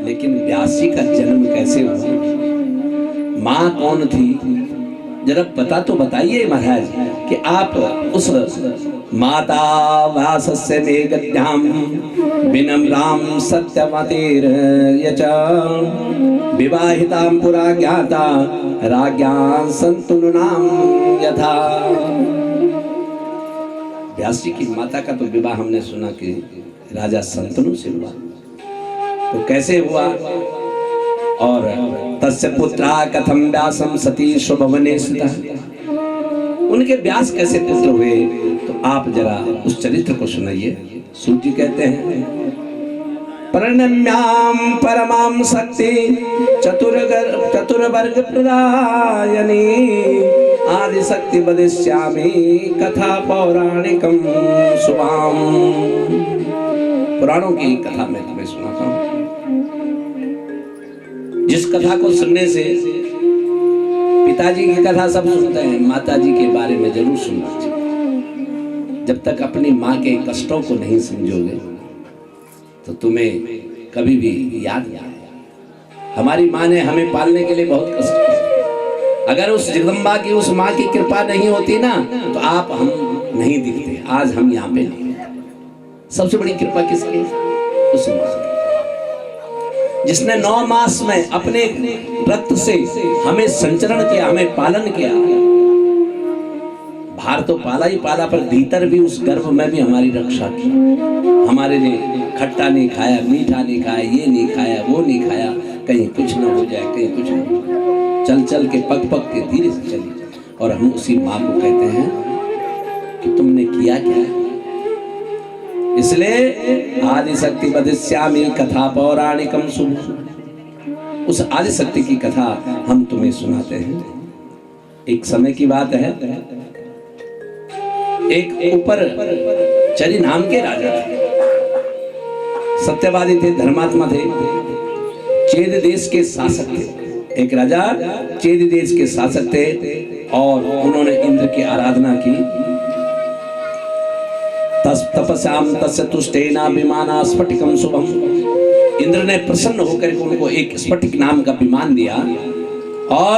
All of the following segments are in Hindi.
लेकिन व्यास जी का जन्म कैसे हुआ, माँ कौन थी, जरा पता तो बताइए महाराज कि आप उस माता व्यासस्य मेघद्याम विनम्राम सत्यवतीर यचा विवाहितां पुरा ज्ञाता राज्ञां संतुनुनाम यथा। व्यास जी की माता का तो विवाह हमने सुना कि राजा संतनु से हुआ, तो कैसे हुआ। और तस्य पुत्रा कथम व्यासम सती स्वभवने स्थिता, उनके व्यास कैसे पुत्र हुए, तो आप जरा उस चरित्र को सुनाइए। सूत जी कहते हैं प्रणम्याम परमाम शक्ति चतुर्वर्ग प्रदायनी आदि शक्ति वदिष्यामि कथा पौराणिकम शुभाम। पुराणों की कथा मैं तुम्हें सुनाता हूँ, जिस कथा को सुनने से पिताजी की कथा सब सुनते हैं, माताजी के बारे में जरूर सुनना चाहिए। जब तक अपनी माँ के कष्टों को नहीं समझोगे तो तुम्हें कभी भी याद नहीं आएगा। हमारी माँ ने हमें पालने के लिए बहुत कष्ट किया। अगर उस जगदम्बा की, उस माँ की कृपा नहीं होती ना, तो आप हम नहीं दिखते, आज हम यहाँ पे नहीं। सबसे बड़ी कृपा किसकी? उस माँ की, जिसने 9 मास में अपने रक्त से हमें संचरण किया, हमें पालन किया। बाहर तो पाला ही पाला, पर भीतर भी उस गर्भ में भी हमारी रक्षा की। हमारे लिए खट्टा नहीं खाया, मीठा नहीं खाया, ये नहीं खाया, वो नहीं खाया, कहीं कुछ ना हो जाए, कहीं कुछ ना हो जाए। चल चल के पग पग के धीरे से चली। और हम उसी माँ को कहते हैं कि तुमने किया क्या। इसलिए आदि शक्ति वदिष्यामि कथा पौराणिकम शुभ, उस आदि शक्ति की कथा हम तुम्हें सुनाते हैं। एक समय की बात है, एक ऊपर चरी नाम के राजा थे, सत्यवादी थे, धर्मात्मा थे, चेद देश के शासक थे। एक राजा चेद देश के शासक थे और उन्होंने इंद्र की आराधना की। तपस्याम तस्य तुष्टेना विमाना स्फटिकम शुभम। इंद्र ने प्रसन्न होकर उनको एक स्फटिक नाम का विमान दिया और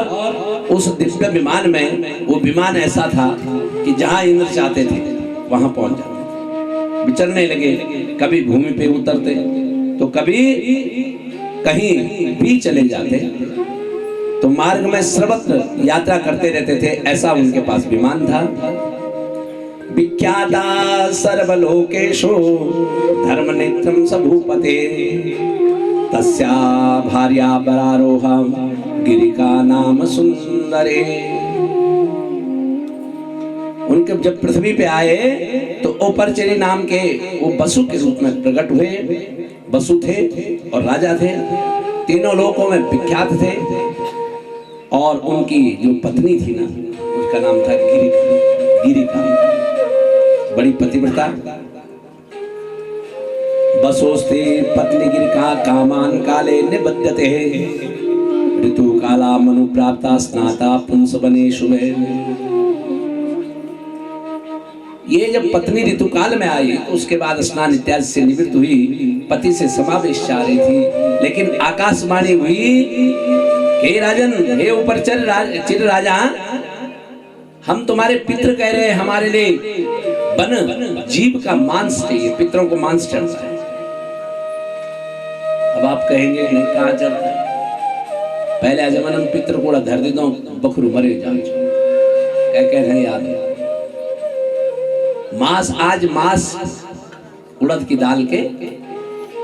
उस दिव्य विमान में, वो विमान ऐसा था कि जहां इंद्र चाहते थे वहां पहुंच जाते। विचरने लगे, कभी भूमि पे उतरते तो कभी कहीं भी चले जाते, तो मार्ग में सर्वत्र यात्रा करते रहते थे। ऐसा उनके पास विमान था। विख्याता सर्वलोकेषु धर्मनेत्रं स भूपते तस्या भार्या बरारोहा गिरिका नाम सुंदरे। उनके जब पृथ्वी पे आए तो ओपरचेरी नाम के वो वसु के रूप में प्रकट हुए। वसु थे और राजा थे, तीनों लोकों में विख्यात थे। और उनकी जो पत्नी थी ना, उसका नाम था गिरिका, बड़ी पतिव्रता। बसोस्ते पत्नी गिरिका कामान काले निबध्यते ऋतु काला मनु प्राप्ता स्नाता पुंस बने शुभे। ये जब पत्नी ऋतु काल में आई तो उसके बाद स्नान इत्यादि से निवृत्त हुई, पति से समावेश चाह रही थी। लेकिन आकाशवाणी हुई, हे राजन, हे ऊपर चिर राजा, हम तुम्हारे पितृ कह रहे हैं, हमारे लिए वन जीव का मांस चाहिए, पितरों को मांस चढ़ता है। अब आप कहेंगे नहीं, कहाँ चढ़ता है? पहले जमाने में पितृ को धर देता हूँ, बकरू मरे जान कह नहीं याद है। मांस, आज मांस उड़द की दाल के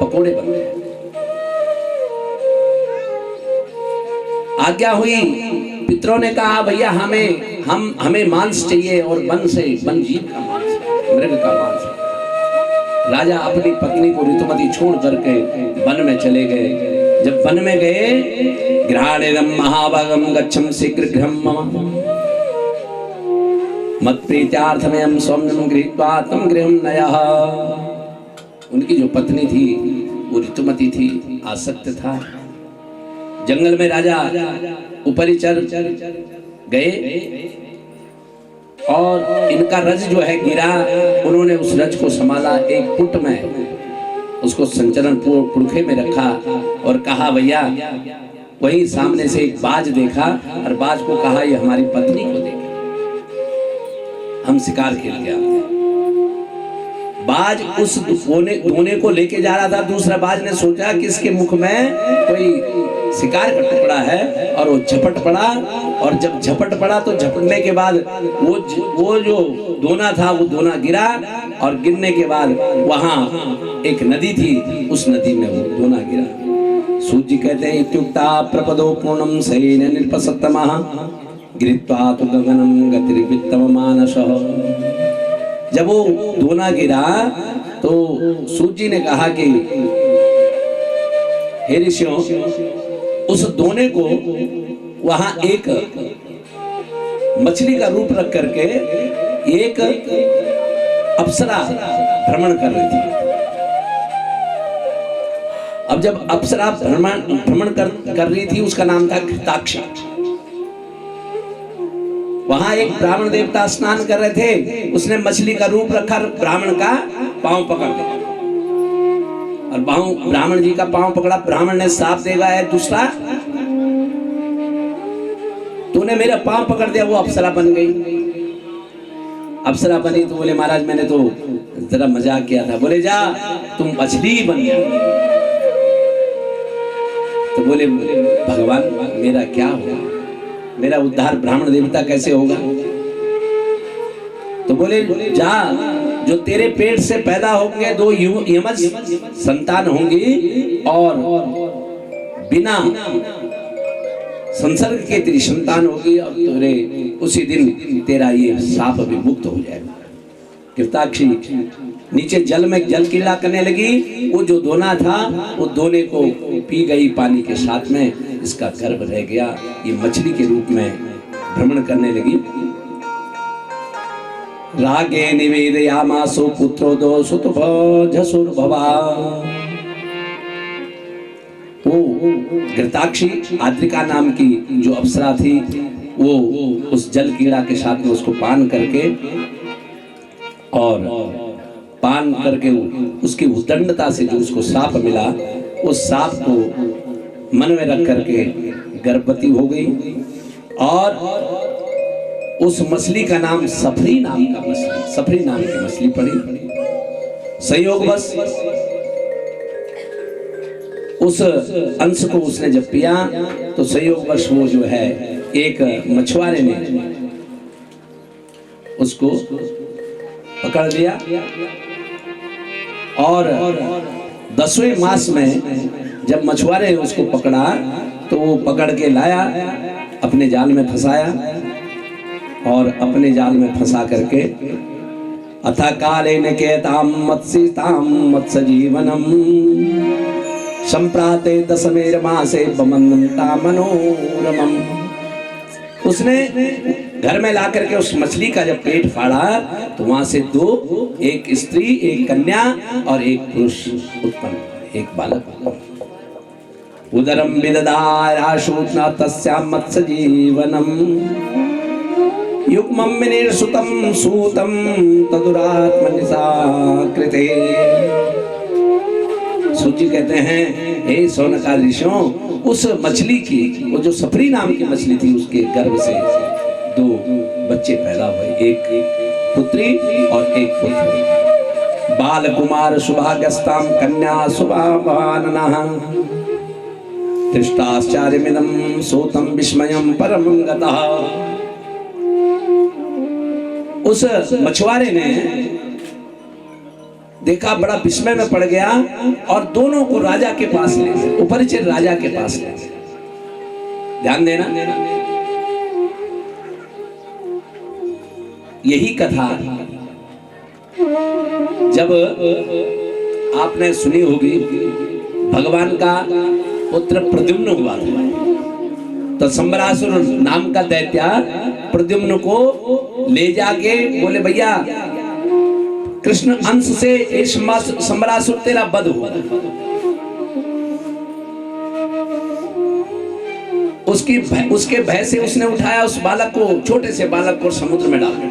पकोड़े बन गए। आज्ञा हुई, पितरों ने कहा भैया हमें मांस चाहिए, और वन से, वन जीव का मांस, मृग का मांस। राजा अपनी पत्नी को ऋतुमती छोड़ करके वन में चले गए। जब वन में गए, गृहाणेदं महाभागम गच्छं शीघ्र गृहं मम मत प्रीत्यार्थमयं स्वप्नं गृहीत्वा तं गृहं नयः। उनकी जो पत्नी थी वो ऋतुमती थी, आसक्त था। जंगल में राजा ऊपरीचर गए और इनका रज जो है गिरा, उन्होंने उस रज को संभाला, एक पुट में उसको संचरण पुड़खे में रखा और कहा भैया, वहीं सामने से एक बाज देखा और बाज को कहा ये हमारी पत्नी को देखा, हम शिकार खेल के आते हैं। बाज उस दोने को लेके जा रहा था, दूसरा बाज ने सोचा कि इसके मुख में कोई शिकार का टुकड़ा है और वो झपट पड़ा, और जब झपट पड़ा तो झपटने के बाद वो जो दोना था वो दोना गिरा, और गिरने के बाद वहां एक नदी थी, उस नदी में वो दोना गिरा। सूत जी कहते हैं इत्युक्ता प्रपदो पूर्णम सैन निर्पसत्तमः गृहीत्वा तु गगनं गतिर्वित्तम मानसः। जब वो दोना गिरा तो सूत जी ने कहा कि हे ऋषियों, उस दोने को वहां एक मछली का रूप रख करके एक अप्सरा भ्रमण कर रही थी। अब जब अप्सरा भ्रमण कर रही थी, उसका नाम था घृताक्षी। वहां एक ब्राह्मण देवता स्नान कर रहे थे, उसने मछली का रूप रखा, ब्राह्मण का पांव पकड़ लिया और ब्राह्मण जी का पांव पकड़ा। ब्राह्मण ने साफ देगा है दूसरा, तूने मेरा पांव पकड़ दिया। वो अप्सरा बन गई। अप्सरा बनी तो बोले महाराज मैंने तो जरा मजाक किया था। बोले जा तुम मछली बन गया। तो बोले भगवान मेरा क्या होगा, मेरा उद्धार ब्राह्मण देवता कैसे होगा। तो बोले जा, जो तेरे पेट से पैदा होंगे 2 यमज संतान होंगी और बिना संसर्ग के तेरी संतान होगी, और तेरे उसी दिन तेरा ये साप भी मुक्त हो जाएगा। घृताक्षी नीचे जल में जल कीड़ा करने लगी। वो जो दोना था वो दोने को पी गई पानी के साथ में, इसका गर्भ रह गया। ये मछली के रूप में भ्रमण करने लगी। रागे निवेदयामासो पुत्रो दो सुतभा। वो घृताक्षी आद्रिका नाम की जो अप्सरा थी, वो उस जल कीड़ा के साथ में उसको पान करके उसकी उद्दंडता से जो उसको साप मिला, उस साप को मन में रख करके गर्भवती हो गई। और उस मछली का नाम सफरी नाम की मछली पड़ी। संयोगवश उस अंश को उसने जब पिया तो संयोगवश वो जो है एक मछुआरे ने उसको पकड़ लिया, और 10वें मास में जब मछुआरे ने उसको पकड़ा तो वो पकड़ के लाया, अपने जाल में फंसाया, और अपने जाल में फंसा करके अथा कालेन केताम मत्स्य जीवनम संप्राते दशमेर मासे बमन्ता मनोरमम। उसने घर में ला करके उस मछली का जब पेट फाड़ा तो वहां से 2, एक स्त्री, एक कन्या और एक पुरुष उत्पन्न, एक बालक। उदरम विददाराशूचना तस्याम मत्स्य जीवनम युग्मं विनिर्सुतं सूतं तदुरात्मनिसाकृते। सूची कहते हैं हे सौनकादि ऋषियों, उस मछली की, वो जो सफरी नाम की मछली थी, उसके गर्भ से 2 बच्चे पैदा हुए, एक पुत्री और एक पुत्र। बाल कुमार शुभागस्ताम कन्या शुभावाननः दृष्टाश्चर्यमिदं सूतं विस्मयं परम गतः। उस मछुआरे ने देखा, बड़ा विस्मय में पड़ गया, और दोनों को राजा के पास ले गए, उपरिचित राजा के पास ले गए। ध्यान देना, यही कथा जब आपने सुनी होगी, भगवान का पुत्र प्रद्युम्न हुआ था, तो संबरासुर नाम का दैत्य प्रद्युम्न को ले जाके बोले भैया कृष्ण अंश से संबरासुर तेरा वध हुआ। उसके भय से उसने उठाया उस बालक को, छोटे से बालक को, समुद्र में डाल दिया।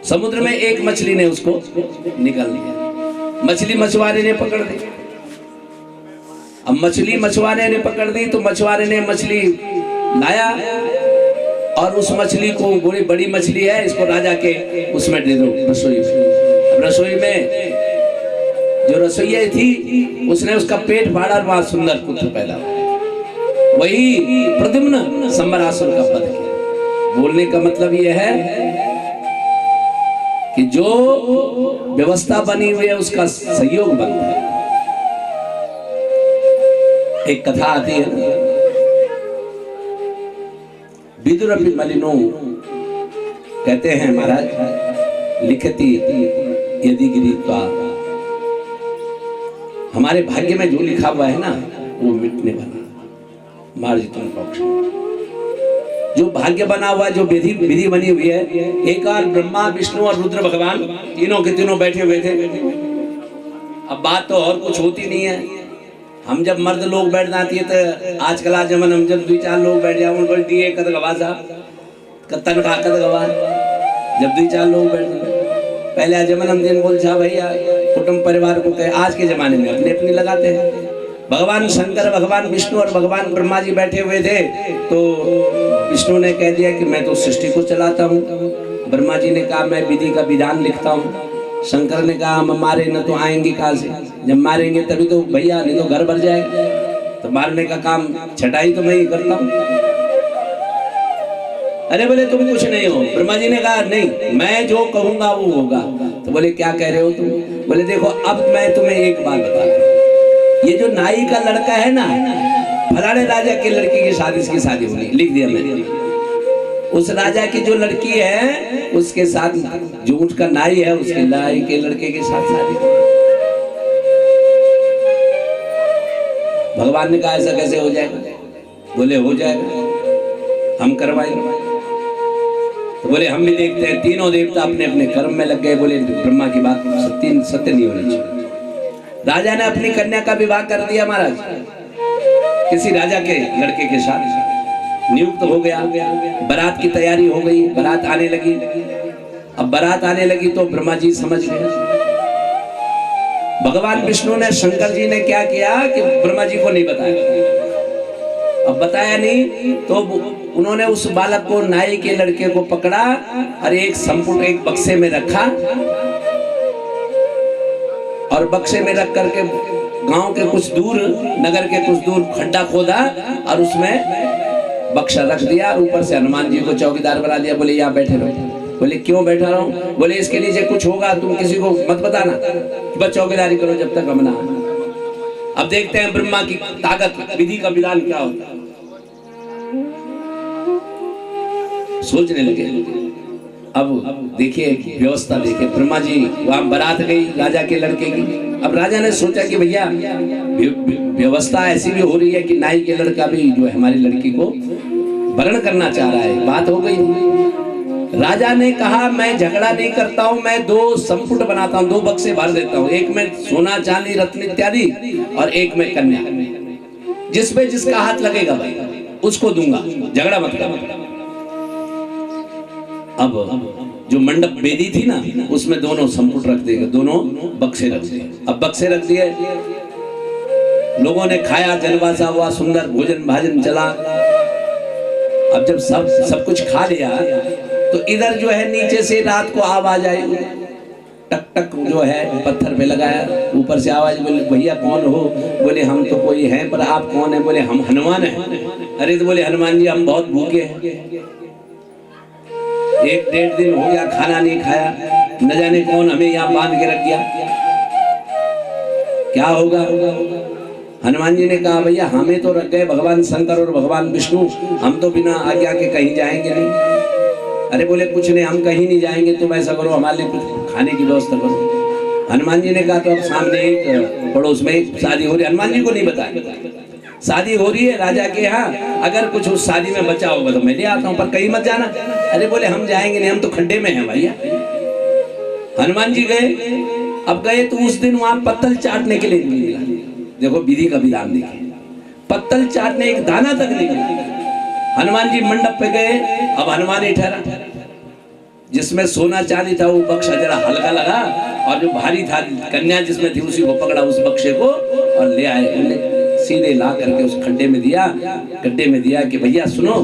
समुद्र में एक मछली ने उसको निकल लिया। मछली मछुआरे ने पकड़ दी। अब मछली मछुआरे ने पकड़ दी तो मछुआरे ने मछली लाया और उस मछली को, बड़ी बड़ी मछली है, इसको राजा के उसमें दे दो, रसोई में। अब रसोई में जो रसोइया थी उसने उसका पेट फाड़ा और वहां सुंदर पुत्र पैदा हुआ। वही प्रद्युम्न संबरासुर का वध किया। बोलने का मतलब यह है कि जो व्यवस्था बनी हुई है उसका सहयोग बनता है। एक कथा आती है, विदुरपि मलिनो, कहते हैं महाराज लिखती यदि गिरीत्वा, हमारे भाग्य में जो लिखा हुआ है ना वो मिटने वाला, मार्जितुम पक्ष, जो भाग्य बना हुआ है, जो विधि बनी हुई है। एक बार ब्रह्मा विष्णु और रुद्र भगवान तीनों के तीनों बैठे हुए थे। अब बात तो और कुछ होती नहीं है। हम जब मर्द लोग बैठ जाती है तो आजकल आज जमन हम जब 2-4 लोग बैठ जाओ बोल दिए कद गवा साहब कत्तन का कद गवा, जब 2-4 लोग बैठ जाए। पहले जमन हम दिन बोल छा भैया कुटुंब परिवार को कहे, आज के जमाने में अपनी अपनी लगाते हैं। भगवान शंकर, भगवान विष्णु और भगवान ब्रह्मा जी बैठे हुए थे तो विष्णु ने कह दिया कि मैं तो सृष्टि को चलाता हूँ। ब्रह्मा जी ने कहा मैं विधि का विधान लिखता हूँ। शंकर ने कहा हम मारे न तो आएंगे कहाँ से, जब मारेंगे तभी तो भैया, नहीं तो घर भर जाएगा। तो मारने का काम छटाई तो मैं ही करता हूँ। अरे बोले तुम कुछ नहीं हो। ब्रह्मा जी ने कहा नहीं, मैं जो कहूंगा वो होगा। तो बोले क्या कह रहे हो तुम? बोले देखो अब मैं तुम्हें एक बात बता रहा हूं, ये जो नाई का लड़का है ना, फलाने राजा के लड़के की शादी, इसकी शादी होनी, लिख दिया मैंने। उस राजा की जो लड़की है उसके साथ, जो उसका नाई है उसके नाई के लड़के के साथ शादी। भगवान ने कहा ऐसा कैसे हो जाएगा? बोले हो जाएगा, हम करवाएंगे। तो बोले हम भी देखते हैं। तीनों देवता अपने अपने कर्म में लग गए। बोले ब्रह्मा की बात सत्य नहीं होनी चाहिए। राजा ने अपनी कन्या का विवाह कर दिया महाराज, किसी राजा के लड़के के साथ नियुक्त हो गया। बारात की तैयारी हो गई, बारात आने लगी। अब बारात आने लगी तो ब्रह्मा जी समझ गए। भगवान विष्णु ने, शंकर जी ने क्या किया कि ब्रह्मा जी को नहीं बताया। अब बताया नहीं तो उन्होंने उस बालक को, नाई के लड़के को पकड़ा और एक संपुट, एक बक्से में रखा और बक्से में रख करके गांव के कुछ दूर, नगर के कुछ दूर खड्डा खोदा और उसमें बक्सा रख दिया। ऊपर से हनुमान जी को चौकीदार बना दिया। बोले यहाँ बैठे रहो। बोले क्यों बैठा रहा हूँ? बोले इसके नीचे कुछ होगा तुम किसी को मत बताना, बस चौकीदारी करो जब तक हम ना। अब देखते हैं ब्रह्मा की ताकत, विधि का विधान क्या होता है। सोचने लगे। अब देखिए व्यवस्था, देखिए ब्रह्मा जी वहां बारात गई राजा के लड़के की। अब राजा ने सोचा कि भैया व्यवस्था ऐसी भी हो रही है कि नाई के लड़का भी जो है हमारी लड़की को वर्ण करना चाह रहा है। बात हो गई। राजा ने कहा मैं झगड़ा नहीं करता हूं, मैं 2 संपुट बनाता हूं, 2 बक्से भर देता हूं, एक में सोना चांदी रत्न इत्यादि और एक में कन्या। जिसपे जिसका हाथ लगेगा भाई उसको दूंगा, झगड़ा मत करो। अब जो मंडप वेदी थी ना उसमें दोनों संपुट रख देगा, दोनों बक्से रख दिए। अब बक्से रख दिए, लोगों ने खाया, जनवासा हुआ, सुंदर भोजन भाजन चला। अब जब सब कुछ खा लिया तो इधर जो है नीचे से रात को आवाज आई, टक टक जो है पत्थर पे लगाया। ऊपर से आवाज, बोले भैया कौन हो? बोले हम तो कोई हैं, पर आप कौन है? बोले हम हनुमान हैं। अरे तो बोले हनुमान जी हम बहुत भूखे हैं, 1-1.5 दिन हो गया खाना नहीं खाया, न जाने कौन हमें यहाँ बांध के रख गया, क्या होगा? हनुमान जी ने कहा भैया हमें तो रख गए भगवान शंकर और भगवान विष्णु, हम तो बिना आज्ञा के कहीं जाएंगे नहीं। अरे बोले कुछ नहीं, हम कहीं नहीं जाएंगे, तुम ऐसा करो हमारे लिए कुछ खाने की व्यवस्था करो। हनुमान जी ने कहा तो अब सामने एक पड़ोस में एक शादी हो रही है, हनुमान जी को नहीं बताया, शादी हो रही है राजा के यहाँ, अगर कुछ उस शादी में बचा होगा तो मैं ले आता हूँ, पर कहीं मत जाना। अरे बोले हम जाएंगे नहीं, हम तो खड्डे में हैं भैया। हनुमान जी गए। अब गए तो उस दिन वहां पत्तल चाटने के लिए नहीं मिला। देखो विधि का विधान देखिए, पत्तल चाटने एक दाना तक नहीं मिला। हनुमान जी मंडप पे गए। अब हनुमान ही ठहरा, जिसमें सोना चांदी था वो बक्सा जरा हल्का लगा, और जो भारी था कन्या जिसमें थी उसी को पकड़ा, उस बक्से को, और ले आए। उन्हें सीधे ला करके उस गड्ढे में दिया कि भैया सुनो,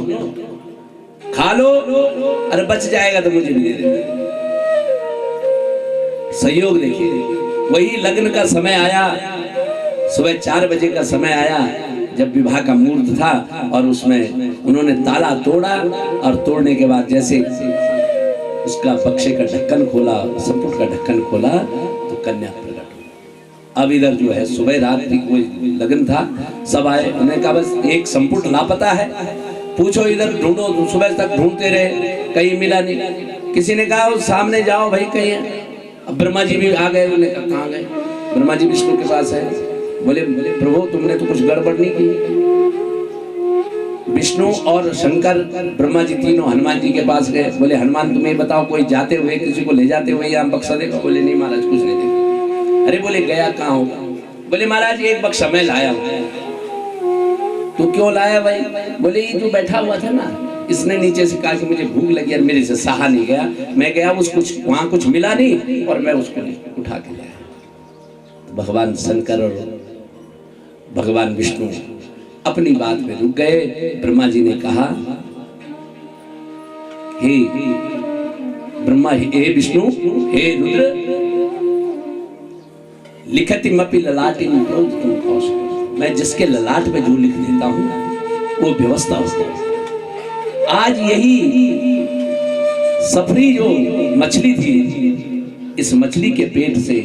खा लो, अरे बच जाएगा तो मुझे भी दे देना। सहयोग देखिए। वही लग्न का समय आया, सुबह 4 बजे का समय आया जब विवाह का मुहूर्त था, और उसमें उन्होंने ताला तोड़ा, और तोड़ने के बाद जैसे उसका बक्से का ढक्कन खोला, संपुट का ढक्कन खोला, तो कन्या प्रकट हुई। अब इधर जो है सुबह रात्रि कोई लगन था, सब आए, उन्होंने कहा बस एक संपुट लापता है, पूछो इधर ढूंढो। सुबह तक ढूंढते रहे, कहीं मिला नहीं। किसी ने कहा सामने जाओ भाई कहीं है। अब ब्रह्मा जी भी आ गए, उन्होंने कहा कहाँ गए? ब्रह्मा जी विष्णु के पास है। बोले प्रभु तुमने तो कुछ गड़बड़ नहीं की। विष्णु और शंकर ब्रह्मा जी तीनों हनुमान जी के पास गए। बोले हनुमान तुम्हें बताओ कोई जाते हुए किसी को ले जाते हुए यहाँ बक्सा देखा? बोले नहीं महाराज कुछ नहीं देखा। अरे बोले गया कहाँ होगा? बोले महाराज एक बक्सा मैं लाया हूँ। तू क्यों लाया भाई? बोले ये जो बैठा हुआ था ना, इसने नीचे से कहा कि मुझे भूख लगी और मेरे से सहा नहीं गया, मैं गया वहाँ कुछ मिला नहीं, और मैं उसको उठा के लाया। भगवान शंकर और भगवान विष्णु अपनी बात में रुक गए। ब्रह्मा जी ने कहा हे ब्रह्मा, हे विष्णु, हे रुद्र, लिखति मपि ललाटि प्रोदितं कौशल। मैं जिसके ललाट पे जो लिख देता हूं वो व्यवस्था होता है। आज यही सफरी जो मछली थी, इस मछली के पेट से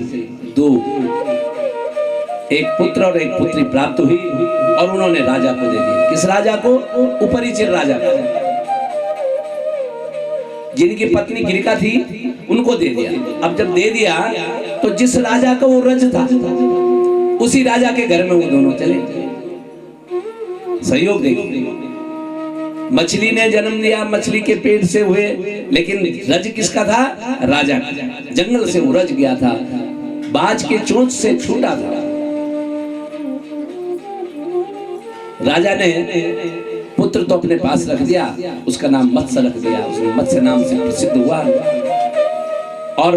2 एक पुत्र और एक पुत्री प्राप्त हुई, और उन्होंने राजा को दे दिया। किस राजा को? उपरिचित राजा को। जिनकी पत्नी गिरिका थी उनको दे दिया। अब जब दे दिया तो जिस राजा का वो रज था, उसी राजा के घर में वो दोनों चले। सहयोग देखिए। मछली ने जन्म दिया, मछली के पेट से हुए, लेकिन रज किसका था? राजा का। जंगल से वो रज गया था, बाज के चोंच से छूटा था। राजा ने पुत्र तो अपने पास रख दिया, उसका नाम मत्स्य रख दिया। उसने मत्स्य नाम से प्रसिद्ध हुआ, और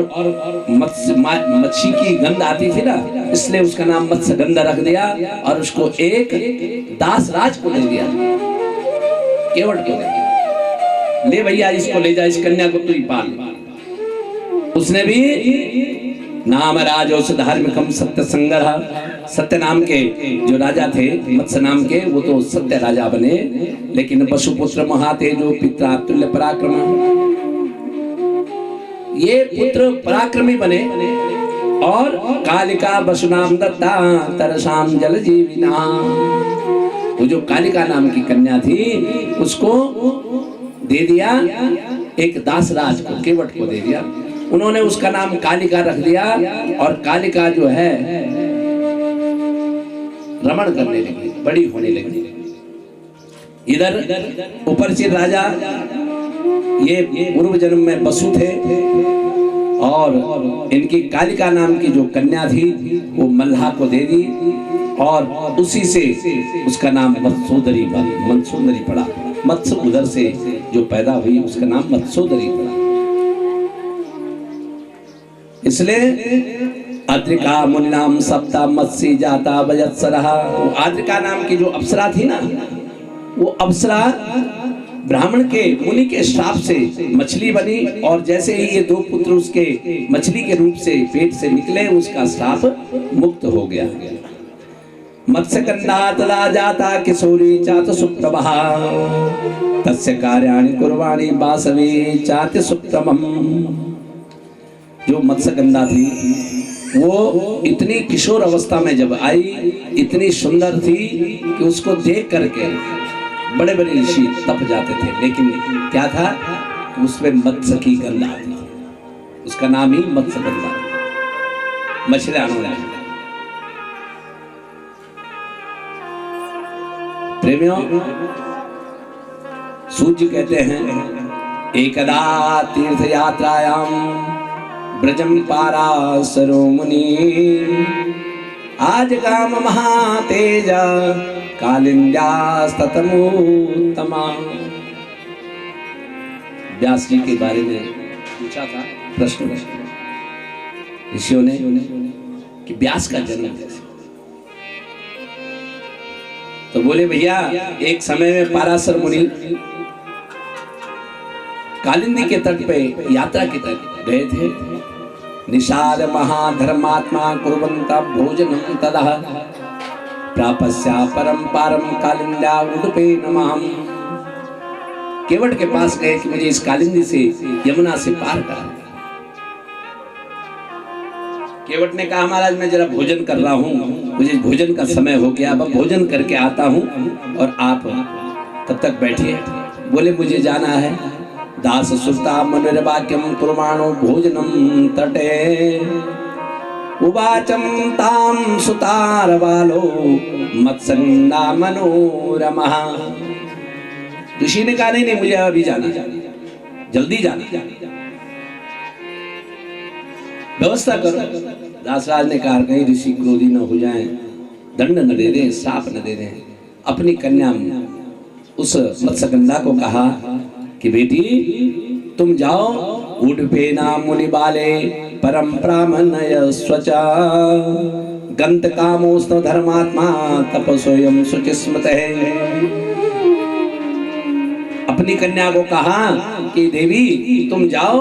मच्छी की गंध आती थी ना, इसलिए उसका नाम मत्स्य गंधा रख दिया, और उसको एक दास राज को दे दिया, केवट को दे दिया। ले भैया इसको ले जा, इस कन्या को तू ही पाल। उसने भी नाम राजोस धार्मिकम सत्य संग्रह, सत्य नाम के जो राजा थे, मत्स्य नाम के, वो तो सत्य राजा बने, लेकिन वसुपुत्र महातेजो पिता तुल्य पराक्रम, ये पुत्र पराक्रमी बने। और कालिका वसुनाम दत्ता तरसाम जल जीविना, वो जो कालिका नाम की कन्या थी उसको दे दिया, एक दासराज को, केवट को दे दिया। उन्होंने उसका नाम कालिका रख दिया, और कालिका जो है रमण करने लगी, बड़ी होने लगी। इधर उपरचित राजा, ये पूर्व जन्म में वसु थे, और इनकी कालिका नाम की जो कन्या थी वो मल्लाह को दे दी, और उसी से उसका नाम मत्स्योदरी पड़ा। मत्स्य उधर से जो पैदा हुई उसका नाम मत्स्योदरी पड़ा। इसलिए अद्रिका मुनिनाम सप्ता मत्स्य जाता वयत्सरः, आद्रिका नाम की जो अप्सरा थी ना, वो अप्सरा ब्राह्मण के मुनि के श्राप से मछली बनी, और जैसे ही ये 2 पुत्र उसके मछली के रूप से पेट से निकले, उसका श्राप मुक्त हो गया। मत्स्य गंधात् जाता किशोरी चात सुप्तमः, तस्य कार्याणि कुर्वाणि वासवी चात सुप्तमम्। जो मत्स्य गंधा थी वो इतनी किशोर अवस्था में जब आई, इतनी सुंदर थी कि उसको देख करके बड़े बड़े ऋषि तप जाते थे। लेकिन क्या था, उसमें मत्स्य की गंध आती थी, उसका नाम ही मत्स्य गंधा, मछलियां होना। प्रेमियों, सूर्य कहते हैं एकदा तीर्थ यात्रायाम ब्रजम पाराशरो मुनि, आज काम महातेजा कालिंद्यास्ततमोत्तमा। व्यास जी के बारे में पूछा था प्रश्न ऋषियों ने कि व्यास का जन्म कैसे। तो बोले भैया एक समय में पाराशर मुनि कालिंदी के तट पे यात्रा की तरफ गए थे। निषाद महाधर्मात्मा कुर्वन्ता भोजनं तदः प्रापस्या परम पारम कालिंद्या उडुपे नमः। केवट के पास गए कि मुझे इस कालिंदी से यमुना से पार कर। केवट ने कहा महाराज मैं जरा भोजन कर रहा हूँ, मुझे भोजन का समय हो गया, अब भोजन करके आता हूँ और आप तब तक बैठिए। बोले मुझे जाना है। दास सुता मनुर्वाक्यम कुर्माणो भोजनम तटे उवाचम ताम सुतार बालो मत्सन्ना मनोरमा। ऋषि ने कहा नहीं मुझे अभी जाना, जल्दी जाना, व्यवस्था करो। दासराज ने कहा कहीं ऋषि क्रोधी न हो जाएं, दंड न दे दें, श्राप न दे दें। अपनी कन्या उस मत्स्यगंधा को कहा कि बेटी तुम जाओ उडुपे नाम मुनि बाले परम ब्राह्मणय स्वचा गंत कामोस्त धर्मात्मा तपस्वयं शुचिस्मत है। अपनी कन्या को कहा कि देवी तुम जाओ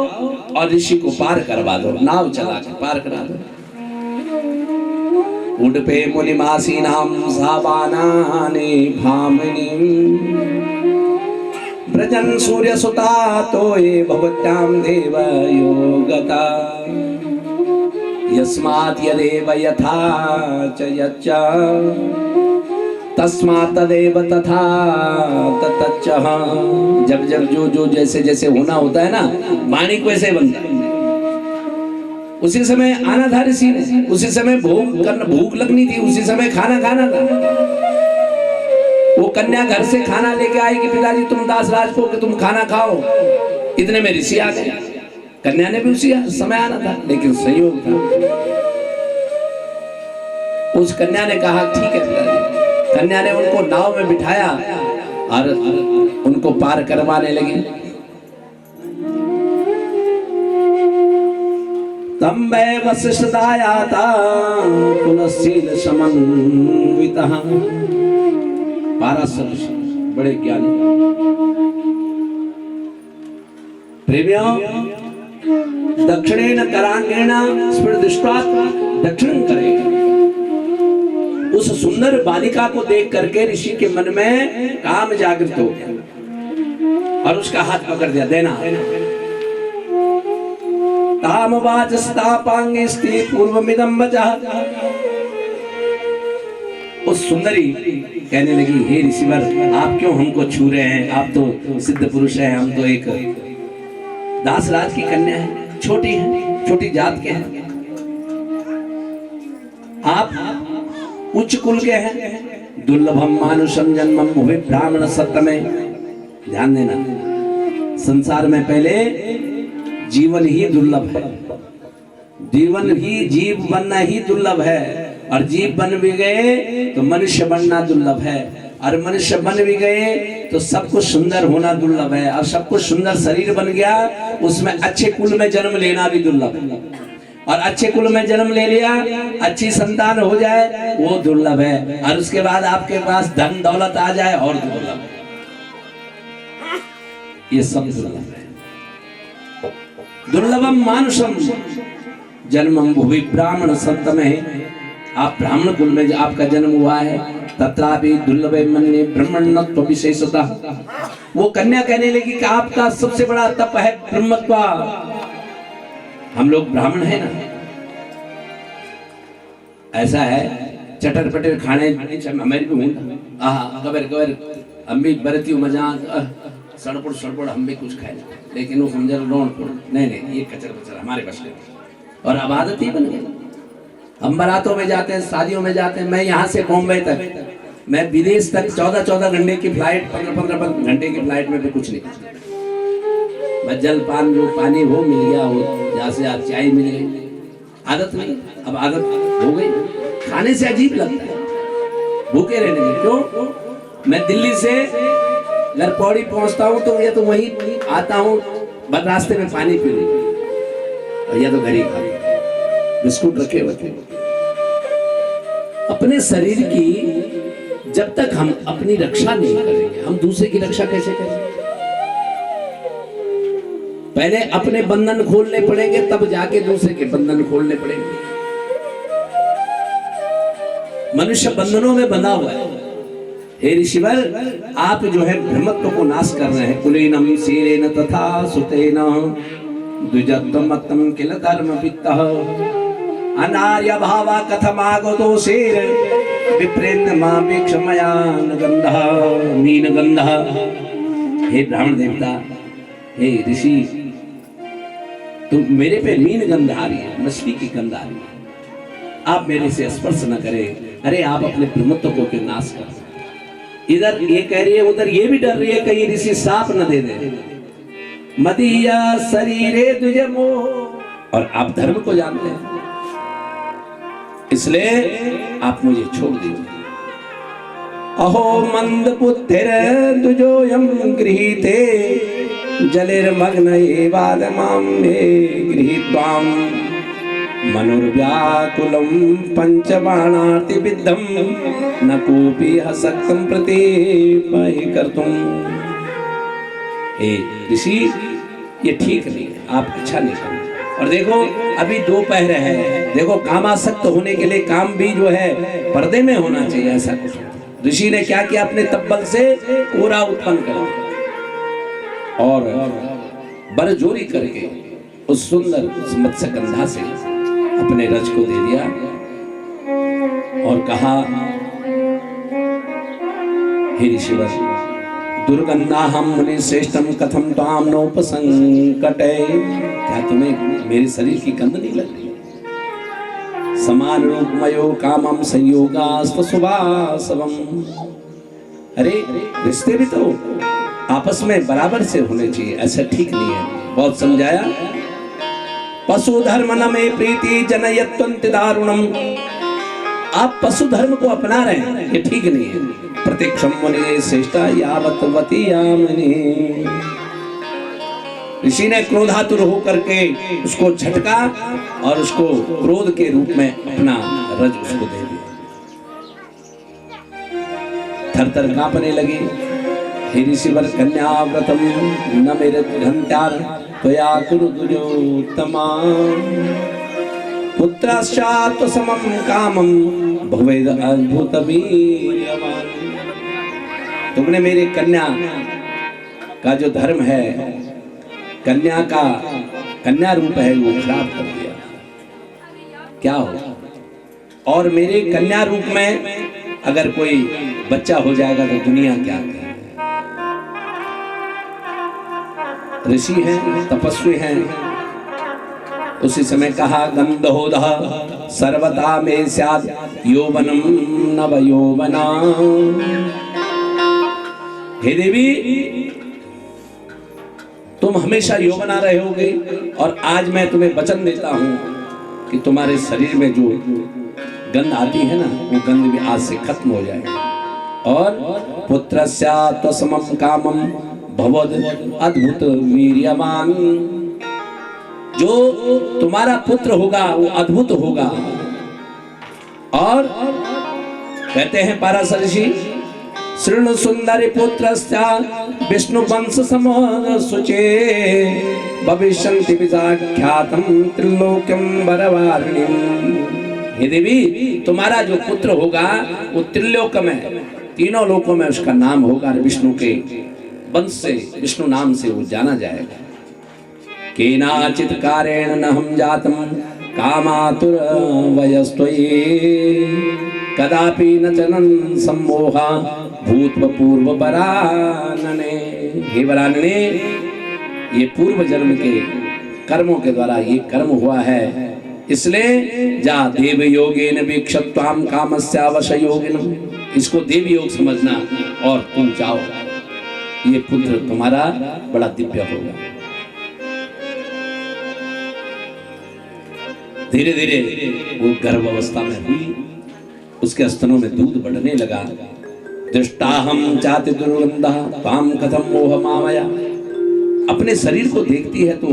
और ऋषि को पार करवा दो, नाव चला के पार करा दो। उडुपे मुनिमासीनां सावानानि भामिनी ब्रजन सूर्य सुता तो ये भवत्याम देव योगता यस्मात् यदेव यथा च यच्च तस्मात् तदेव तथा ततच्च। जब जब जो जो जैसे जैसे होना होता है ना, माणिक वैसे बनता है। उसी समय आना था ऋषि ने, उसी समय भूख लगनी थी, उसी समय खाना खाना था। वो कन्या घर से खाना लेके आई कि पिताजी तुम दासराज को कि तुम खाना खाओ। इतने में ऋषि आ गए। कन्या ने भी उसी समय आना था, लेकिन संयोग था। उस कन्या ने कहा ठीक है पिताजी। कन्या ने उनको नाव में बिठाया और उनको पार करवाने लगी। तम्बे वसिष्ठदायाता पुनस्सील समन्वितः। पाराशर ऋषि बड़े ज्ञानी। प्रेमियों दक्षिणेन करांगेण स्मृतिष्ठा दक्षिणं करें। उस सुंदर बालिका को देख करके ऋषि के मन में काम जागृत हो गया और उसका हाथ पकड़ दिया, देना। तामवाचस्तापांगे स्त्री पूर्वमिदं वचः। उस सुंदरी कहने लगी हे ऋषिवर आप क्यों हमको छू रहे हैं, आप तो सिद्ध पुरुष हैं, हम तो एक दासराज की कन्या है, छोटी है, छोटी जात के हैं। आप उच्च कुल के हैं, दुर्लभम मानुषम जन्मम भुवि ब्राह्मण सत्य में। ध्यान देना, संसार में पहले जीवन ही दुर्लभ है, जीव बनना ही दुर्लभ है, और जीव बन भी गए तो मनुष्य बनना दुर्लभ है, और मनुष्य बन भी गए तो सब कुछ सुंदर होना दुर्लभ है, और सब कुछ सुंदर शरीर बन गया उसमें अच्छे कुल में जन्म लेना भी दुर्लभ है, और अच्छे कुल में जन्म ले लिया अच्छी संतान हो जाए वो दुर्लभ है, और उसके बाद आपके पास धन दौलत आ जाए और दुर्लभ है। ये सब दुर्लभ है। दुर्लभम मानुषम जन्मम भुवि ब्राह्मण सत्तम है। आप ब्राह्मण कुल में आपका जन्म हुआ है, तत्रापि दुर्लभे मन्ये ब्रह्मण्यत्व विशेषतः। वो कन्या कहने लगी कि आपका सबसे बड़ा तप है ब्रह्मत्व। हम लोग ब्राह्मण है ना, ऐसा है चटर पटर खाने हमारी भी हूँ कबर कबर हम भी बरती मजा सड़पड़ सड़पड़ हम भी कुछ खाए, लेकिन वो हम जरा रोड नहीं ये कचर बचर हमारे बस में, और अब आदत ही बन गई। हम बारातों में जाते हैं, शादियों में जाते हैं। मैं यहाँ से बॉम्बे तक, मैं विदेश तक 14-14 घंटे की फ्लाइट, 15-15 घंटे की फ्लाइट में भी कुछ नहीं। मैं जल पान जो पानी हो मिल गया, हो जहाँ से आप चाय मिल गई, आदत नहीं, अब आदत हो गई। खाने से अजीब लगता है भूखे रहने में। क्यों? मैं दिल्ली से घर पौड़ी पहुँचता हूँ तो या तो वहीं आता हूँ, बस रास्ते में पानी पी लूँ, या तो घर ही खा बिस्कुट रखे हुए थे। अपने शरीर की जब तक हम अपनी रक्षा नहीं करेंगे, हम दूसरे की रक्षा कैसे करेंगे? पहले अपने बंधन खोलने पड़ेंगे, तब जाके दूसरे के बंधन खोलने पड़ेंगे। मनुष्य बंधनों में बंधा हुआ है। हे ऋषिवर, आप जो है भ्रमत्व को नाश कर रहे हैं। कुलीनम सीरेन तथा सुतेन द्विजत्वमत्तम किल धर्म वित्तः अनार्य भावा कथमागतो शेर विप्रेन्न मापेक्ष मया गंधः मीन गंधः। हे ब्राह्मण देवता, हे ऋषि, तुम मेरे पे मीन गंध आ रही है, मछली की गंध आ रही है, आप मेरे से स्पर्श न करें। अरे आप अपने भ्रमत्व को क्यों नाश कर? इधर ये कह रही है, उधर ये भी डर रही है कहीं ऋषि साप न दे दे। मदीया शरीरे तुझे मोह, और आप धर्म को जानते हैं, इसलिए आप मुझे छोड़ दीजिए। अहो मंद पुत्र तुझोयम गृहीते जलिर्मग्न एवादमां मे गृहीत्वां मनुर्व्याकुलं पंचबाणार्ति विद्धं न कोपि हसक्तं प्रतिपहिकर्तुं। हे ऋषि, ये ठीक नहीं है, आप अच्छा नहीं करें। और देखो अभी दोपहर है, देखो कामासक्त होने के लिए काम भी जो है पर्दे में होना चाहिए, ऐसा कुछ। ऋषि ने क्या किया, अपने तब्बल से कोरा उत्पन्न कर और बरजोरी करके उस सुंदर मत्स्यगंधा से अपने रज को दे दिया और कहा, हे ऋषिवर, दुर्गंधाहं मुनि श्रेष्ठम कथम ताम नोपसंकटे। क्या तुम्हें मेरे शरीर की गंध नहीं लग रही? समान रूपमयो कामम संयोगास्तु सुभासवम। अरे रिश्ते भी तो आपस में बराबर से होने चाहिए, ऐसा ठीक नहीं है। बहुत समझाया। पशु धर्म न में प्रीति जनयत्वंति दारुणम। आप पशु धर्म को अपना रहे हैं, ये ठीक नहीं है। प्रतीक्षम मुनि श्रेष्ठा यावतवती यामिनी। ऋषि ने क्रोधातुर होकर के उसको झटका और उसको क्रोध के रूप में अपना रज उसको दे दिया। थरथर कांपने लगी। हे ऋषिवर, कन्याव्रतम न मेरे घंटार त्वया कुरु दुर्योत्तमा पुत्रश्चात् समं कामं भवेद अद्भुत वीर्यवान्। तुमने मेरे कन्या का जो धर्म है, कन्या का कन्या रूप है, वो खराब कर दिया। क्या हो? और मेरे कन्या रूप में अगर कोई बच्चा हो जाएगा तो दुनिया क्या कहे? ऋषि हैं, तपस्वी हैं। उसी समय कहा, गंधोदः सर्वदा में स्यात् यौवनम नव यौवना। हे देवी, तुम हमेशा यौवना रहोगे और आज मैं तुम्हें वचन देता हूं कि तुम्हारे शरीर में जो गंध आती है ना, वो गंध भी आज से खत्म हो जाएगी। और पुत्रस्यात् समं कामं भवद अद्भुत वीर्यवान। जो तुम्हारा पुत्र होगा वो अद्भुत होगा। और कहते हैं पाराशर ऋषि, शृणु सुंदरी पुत्रस्या विष्णु वंश सम सुचे भविष्यन्ति विजाख्यातम त्रिलोक्यम वरवारिणीम। हे देवी, तुम्हारा जो पुत्र होगा वो त्रिलोक में, तीनों लोकों में उसका नाम होगा। विष्णु के वंश से, विष्णु नाम से वो जाना जाएगा। केनाचित कारेण न हम जातम कामातुर वयस्त्वयि कदापि न चलन सम्मोहा भूतपूर्व वरानने। हे वरानने, ये पूर्व जन्म के कर्मों के द्वारा ये कर्म हुआ है, इसलिए जा देव योगेन वीक्षत्वाम कामस्यावश योगिनम। इसको देव योग समझना और तुम जाओ, ये पुत्र तुम्हारा बड़ा दिव्य होगा। धीरे धीरे वो गर्भ अवस्था में हुई, उसके स्तनों में दूध बढ़ने लगा। दृष्टाहम चाति दुर्गंधा ताम कथम मोह मामया। अपने शरीर को देखती है तो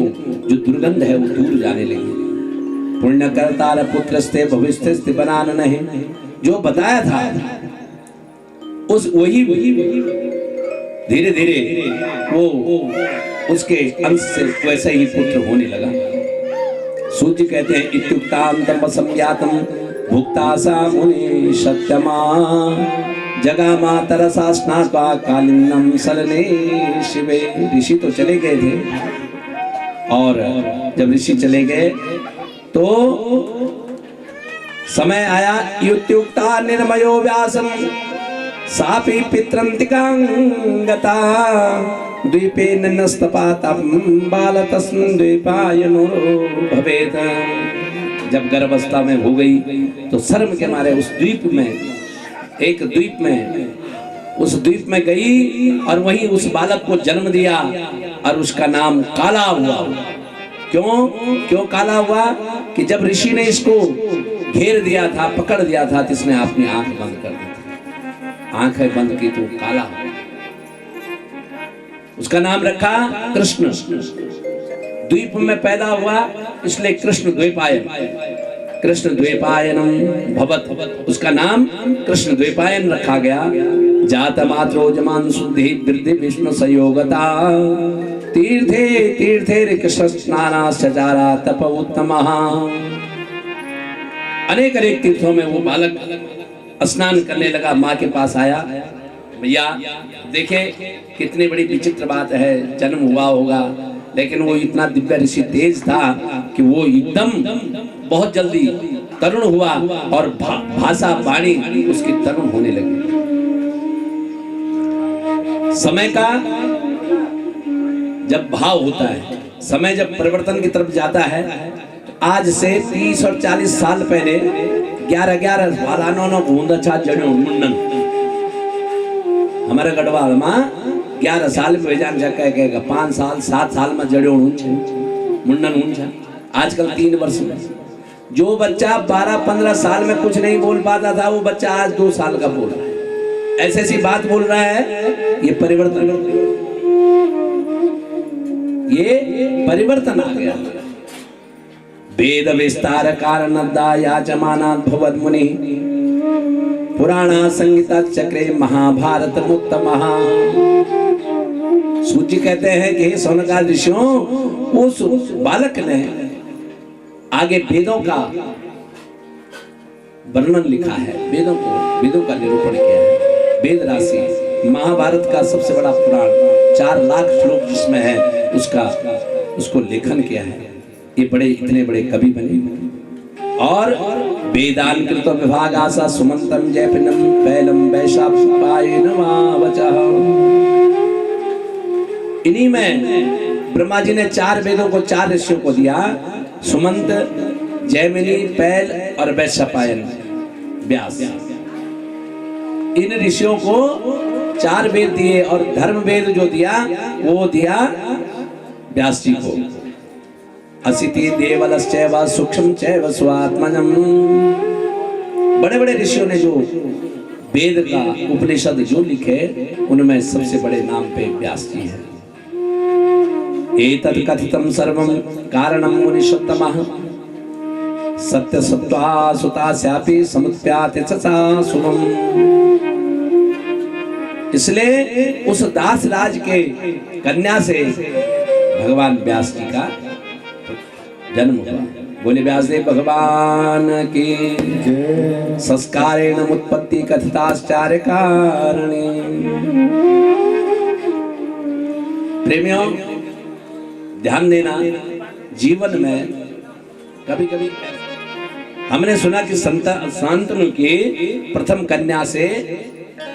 जो दुर्गंध है वो दूर जाने लगी। पुण्य करतार पुत्रस्ते भविष्यस्ते बनान नहीं, जो बताया था उस वही धीरे धीरे वो उसके अंश से वैसे ही पुत्र होने लगा। सूर्य कहते हैं इत्युक्तांतम संज्ञातम भुक्ता सा मुनि सत्यमा जगामा तरसा स्नात्वा कालिन्नम सलने शिवे। ऋषि तो चले गए थे और जब ऋषि चले गए तो समय आया युक्ता निर्मयो व्यासम सापि पित्रंतिकांगता द्वीपे नस्तपातम बालतस्म द्वीपायनो भवेत। जब गर्भावस्था में हो गई तो शर्म के मारे उस द्वीप में एक द्वीप में उस द्वीप में गई और वहीं उस बालक को जन्म दिया और उसका नाम काला हुआ। क्यों काला हुआ कि जब ऋषि ने इसको घेर दिया था, पकड़ दिया था, तो इसने अपनी आंख बंद कर दी थी। आंखें बंद की तो काला हुआ। उसका नाम रखा कृष्ण। द्वीप में पैदा हुआ इसलिए कृष्ण द्वीपायन, कृष्ण द्वीपायनम भवत। उसका नाम कृष्ण द्वीपायन रखा गया। जात मात्रो जमान शुद्धि वृद्धि विष्णु संयोगता तीर्थे तीर्थे कृष्ण स्नाना सजारा तप उत्तम। अनेक अनेक तीर्थों में वो बालक स्नान करने लगा। माँ के पास आया, भैया देखे कितनी बड़ी विचित्र बात है, जन्म हुआ होगा लेकिन वो इतना दिव्य ऋषि तेज था कि वो एकदम बहुत जल्दी तरुण हुआ और भाषा वाणी उसकी तरुण होने लगी। समय का जब भाव होता है, समय जब परिवर्तन की तरफ जाता है, आज से 30 और 40 साल पहले 11-11 सालानों भूंदा छा जड़ो मुंडन हमारे गढ़वाल में 11 साल में भेजान कहेगा 5 साल 7 साल में जड़ो मुंडन ऊंचा। आजकल 3 वर्ष में जो बच्चा 12-15 साल में कुछ नहीं बोल पाता था वो बच्चा आज 2 साल का बोल रहा है। ऐसी ऐसी बात बोल रहा है। ये परिवर्तन आ गया। वेद विस्तार कारण याचमाना भवद मुनि पुराणा संगीता चक्रे महाभारत उत्तम। सूची कहते हैं कि सोनका ऋषियों उस बालक ने आगे वेदों का वर्णन लिखा है, वेदों का निरूपण किया है। वेद राशि महाभारत का सबसे बड़ा पुराण 4 लाख श्लोक जिसमें है उसको लेखन किया है। ये इतने बड़े कवि बने। और वेदान कृत विभाग आशा सुमंतम जयपिनम पैलम वैशापायनवावचः। इन्हीं में ब्रह्मा जी ने 4 वेदों को 4 ऋषियों को दिया, सुमंत, जैमिनी, पैल और वैशपायन व्यास। इन ऋषियों को 4 वेद दिए और धर्म वेद जो दिया वो दिया व्यास जी को। असिति देवलश्चैव सूक्ष्म चैव स्वात्मजम्। बड़े बड़े ऋषियों ने जो वेद का उपनिषद जो लिखे उनमें सबसे बड़े नाम पे व्यास जी है। एतत् कथितं सर्वं कारणं मुनिषत्तमः सत्य सत्त्वा सुतास्यापि समुत्प्याति च शुभम्। इसलिए उस दास राज के कन्या से भगवान व्यास जी का जन्म हुआ। बोले व्यासदेव भगवान की संस्कारेण उत्पत्ति कथिताश्चार्य कारणे। प्रेमियों ध्यान देना, जीवन में कभी कभी हमने सुना कि शांतनु की प्रथम कन्या से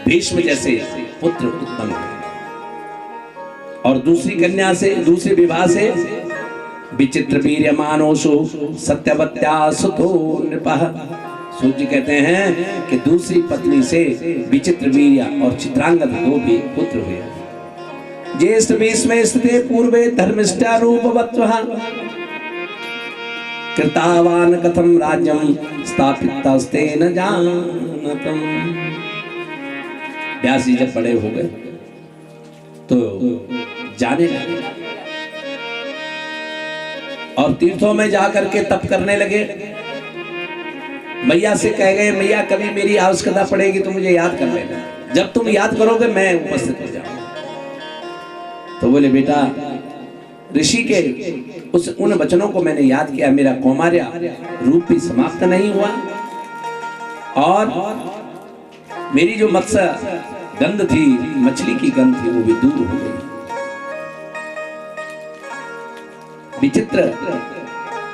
भीष्म जैसे पुत्र उत्पन्न हुए और दूसरी कन्या से दूसरे विवाह से विचित्र वीर्यमानोषु सत्यवत्या सुतो नृपः। सूर्य कहते हैं कि दूसरी पत्नी से विचित्र वीर्य और चित्रांगद 2 भी पुत्र हुए। ज्येष्ठ बीस में स्थिते पूर्वे धर्मिष्ठा रूपवत्वः कृतावान कथम राज्यम स्थापितस्ते न जानतम। व्यास जी जब बड़े हो गए तो जाने लगे और तीर्थों में जाकर के तप करने लगे। मैया से कह गए, मैया कभी मेरी आवश्यकता पड़ेगी तो मुझे याद कर लेना, जब तुम याद करोगे मैं उपस्थित हो जाऊंगा। तो बोले बेटा, ऋषि के उन वचनों को मैंने याद किया, मेरा कौमार्य रूप भी समाप्त नहीं हुआ और मेरी जो मत्स्य गंध थी, मछली की गंध थी, वो भी दूर हो गई। विचित्र